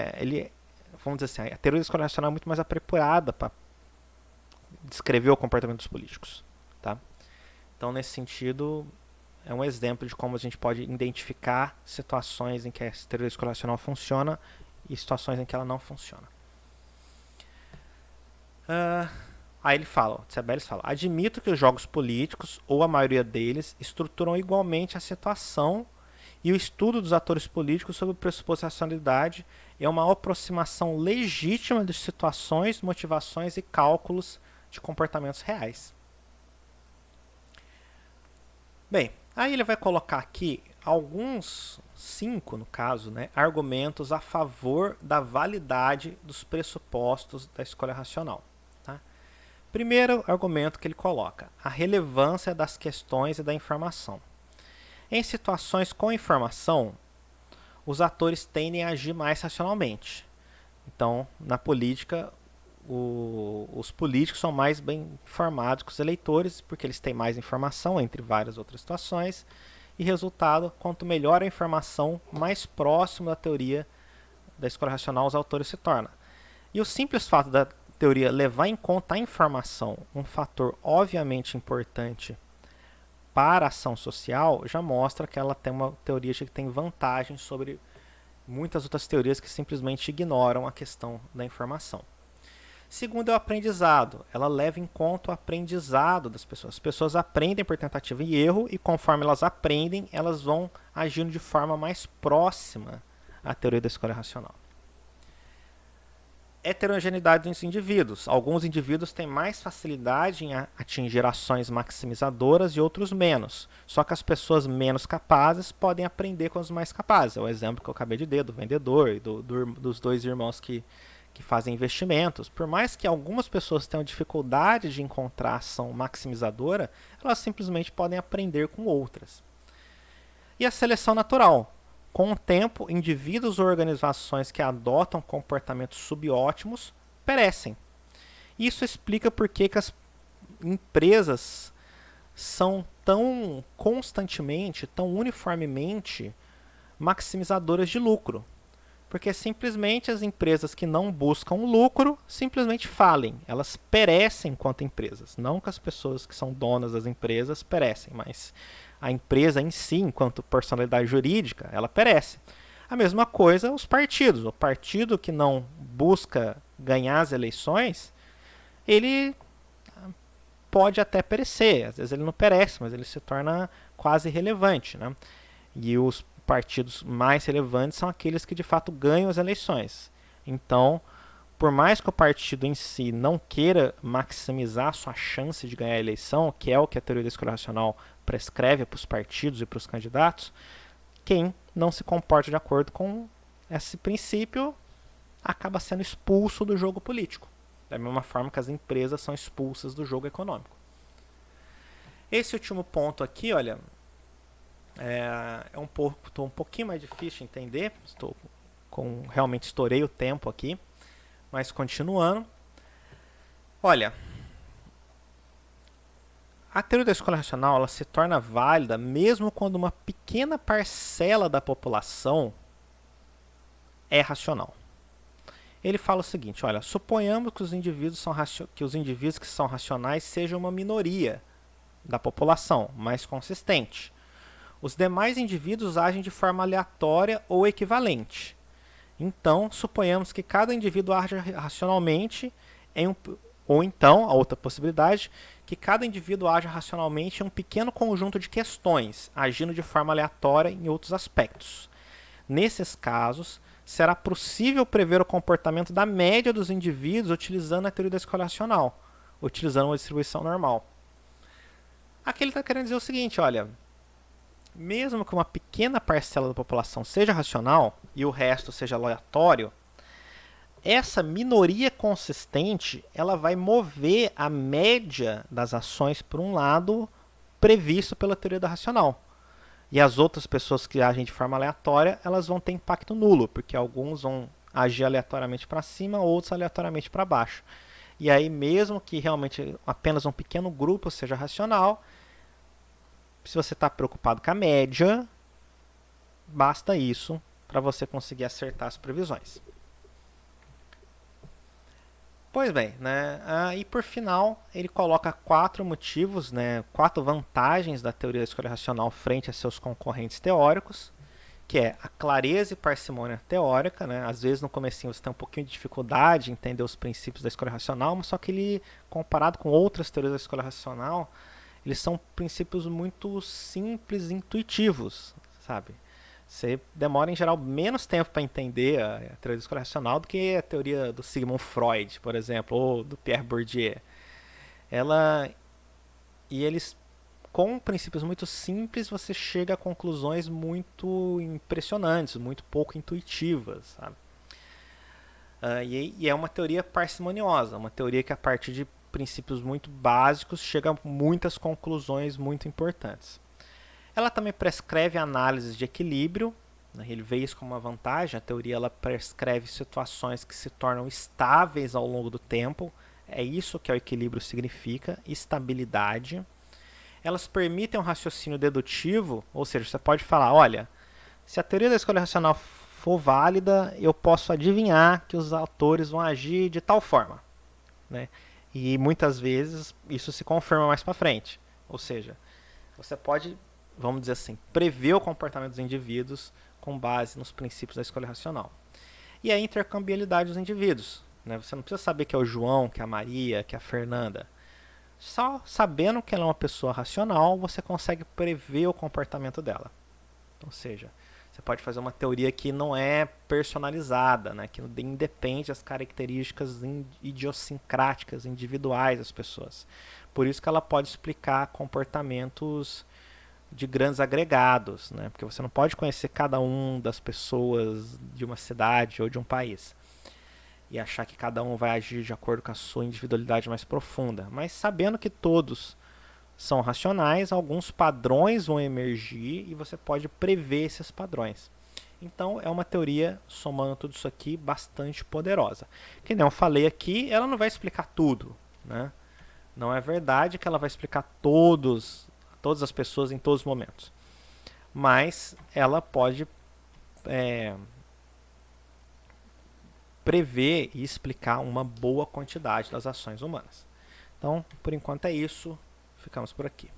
vamos dizer assim, a teoria da escolha racional é muito mais aprimorada para descrever o comportamento dos políticos, tá? Então, nesse sentido, é um exemplo de como a gente pode identificar situações em que a teoria da escolha racional funciona e situações em que ela não funciona. Aí ele fala, Tsabelles fala, admito que os jogos políticos, ou a maioria deles, estruturam igualmente a situação e o estudo dos atores políticos sob o pressuposto de racionalidade é uma aproximação legítima de situações, motivações e cálculos de comportamentos reais. Bem, aí ele vai colocar aqui alguns, 5 no caso, né, argumentos a favor da validade dos pressupostos da escolha racional. Tá? Primeiro argumento que ele coloca, a relevância das questões e da informação. Em situações com informação, os atores tendem a agir mais racionalmente. Então, na política, os políticos são mais bem informados que os eleitores, porque eles têm mais informação, entre várias outras situações, e resultado, quanto melhor a informação, mais próximo da teoria da escolha racional os autores se tornam. E o simples fato da teoria levar em conta a informação, um fator obviamente importante para a ação social, já mostra que ela tem uma teoria que tem vantagem sobre muitas outras teorias que simplesmente ignoram a questão da informação. Segundo é o aprendizado. Ela leva em conta o aprendizado das pessoas. As pessoas aprendem por tentativa e erro e conforme elas aprendem, elas vão agindo de forma mais próxima à teoria da escolha racional. Heterogeneidade dos indivíduos. Alguns indivíduos têm mais facilidade em atingir ações maximizadoras e outros menos. Só que as pessoas menos capazes podem aprender com os mais capazes. É o exemplo que eu acabei de dar do vendedor e dos dois irmãos que fazem investimentos. Por mais que algumas pessoas tenham dificuldade de encontrar ação maximizadora, elas simplesmente podem aprender com outras. E a seleção natural. Com o tempo, indivíduos ou organizações que adotam comportamentos subótimos perecem. Isso explica por que as empresas são tão constantemente, tão uniformemente maximizadoras de lucro. Porque simplesmente as empresas que não buscam lucro simplesmente falem. Elas perecem enquanto empresas. Não que as pessoas que são donas das empresas perecem, mas a empresa em si, enquanto personalidade jurídica, ela perece. A mesma coisa os partidos. O partido que não busca ganhar as eleições, ele pode até perecer. Às vezes ele não perece, mas ele se torna quase irrelevante, né? E os partidos mais relevantes são aqueles que de fato ganham as eleições. Então, por mais que o partido em si não queira maximizar sua chance de ganhar a eleição, que é o que a teoria da escolha racional prescreve para os partidos e para os candidatos, quem não se comporta de acordo com esse princípio acaba sendo expulso do jogo político, da mesma forma que as empresas são expulsas do jogo econômico. Esse último ponto aqui, olha, estou um pouquinho mais difícil de entender, realmente estourei o tempo aqui, mas continuando. Olha, a teoria da escolha racional ela se torna válida mesmo quando uma pequena parcela da população é racional. Ele fala o seguinte, olha, suponhamos que os indivíduos que são racionais sejam uma minoria da população, mais consistente. Os demais indivíduos agem de forma aleatória ou equivalente. Então, suponhamos que cada indivíduo age racionalmente ou então, a outra possibilidade, que cada indivíduo age racionalmente em um pequeno conjunto de questões, agindo de forma aleatória em outros aspectos. Nesses casos, será possível prever o comportamento da média dos indivíduos utilizando a teoria da escolha racional, utilizando uma distribuição normal. Aqui ele está querendo dizer o seguinte, olha, mesmo que uma pequena parcela da população seja racional e o resto seja aleatório, essa minoria consistente ela vai mover a média das ações por um lado previsto pela teoria da racional. E as outras pessoas que agem de forma aleatória, elas vão ter impacto nulo, porque alguns vão agir aleatoriamente para cima, outros aleatoriamente para baixo. E aí, mesmo que realmente apenas um pequeno grupo seja racional, se você está preocupado com a média, basta isso para você conseguir acertar as previsões. Pois bem, né? E por final, ele coloca 4 motivos, né? 4 vantagens da teoria da escolha racional frente a seus concorrentes teóricos, que é a clareza e parcimônia teórica, né? Às vezes no comecinho você tem um pouquinho de dificuldade em entender os princípios da escolha racional, mas só que ele, comparado com outras teorias da escolha racional, eles são princípios muito simples e intuitivos, sabe? Você demora, em geral, menos tempo para entender a teoria da escolha racional do que a teoria do Sigmund Freud, por exemplo, ou do Pierre Bourdieu. Ela, e eles, com princípios muito simples, você chega a conclusões muito impressionantes, muito pouco intuitivas, sabe? E é uma teoria parcimoniosa, uma teoria que, a partir de princípios muito básicos, chega a muitas conclusões muito importantes. Ela também prescreve análises de equilíbrio, né? Ele vê isso como uma vantagem. A teoria ela prescreve situações que se tornam estáveis ao longo do tempo. É isso que o equilíbrio significa, estabilidade. Elas permitem um raciocínio dedutivo, ou seja, você pode falar, olha, se a teoria da escolha racional for válida, eu posso adivinhar que os autores vão agir de tal forma, né? E muitas vezes isso se confirma mais para frente. Ou seja, você pode, vamos dizer assim, prever o comportamento dos indivíduos com base nos princípios da escolha racional. E a intercambiabilidade dos indivíduos, né? Você não precisa saber que é o João, que é a Maria, que é a Fernanda. Só sabendo que ela é uma pessoa racional, você consegue prever o comportamento dela. Ou seja, você pode fazer uma teoria que não é personalizada, né? Que independe das características idiosincráticas, individuais das pessoas. Por isso que ela pode explicar comportamentos de grandes agregados, né? Porque você não pode conhecer cada um das pessoas de uma cidade ou de um país e achar que cada um vai agir de acordo com a sua individualidade mais profunda. Mas sabendo que todos são racionais, alguns padrões vão emergir e você pode prever esses padrões. Então é uma teoria, somando tudo isso aqui, bastante poderosa. Que nem eu falei aqui, ela não vai explicar tudo, né? Não é verdade que ela vai explicar todas as pessoas em todos os momentos. Mas ela pode prever e explicar uma boa quantidade das ações humanas. Então, por enquanto é isso. Ficamos por aqui.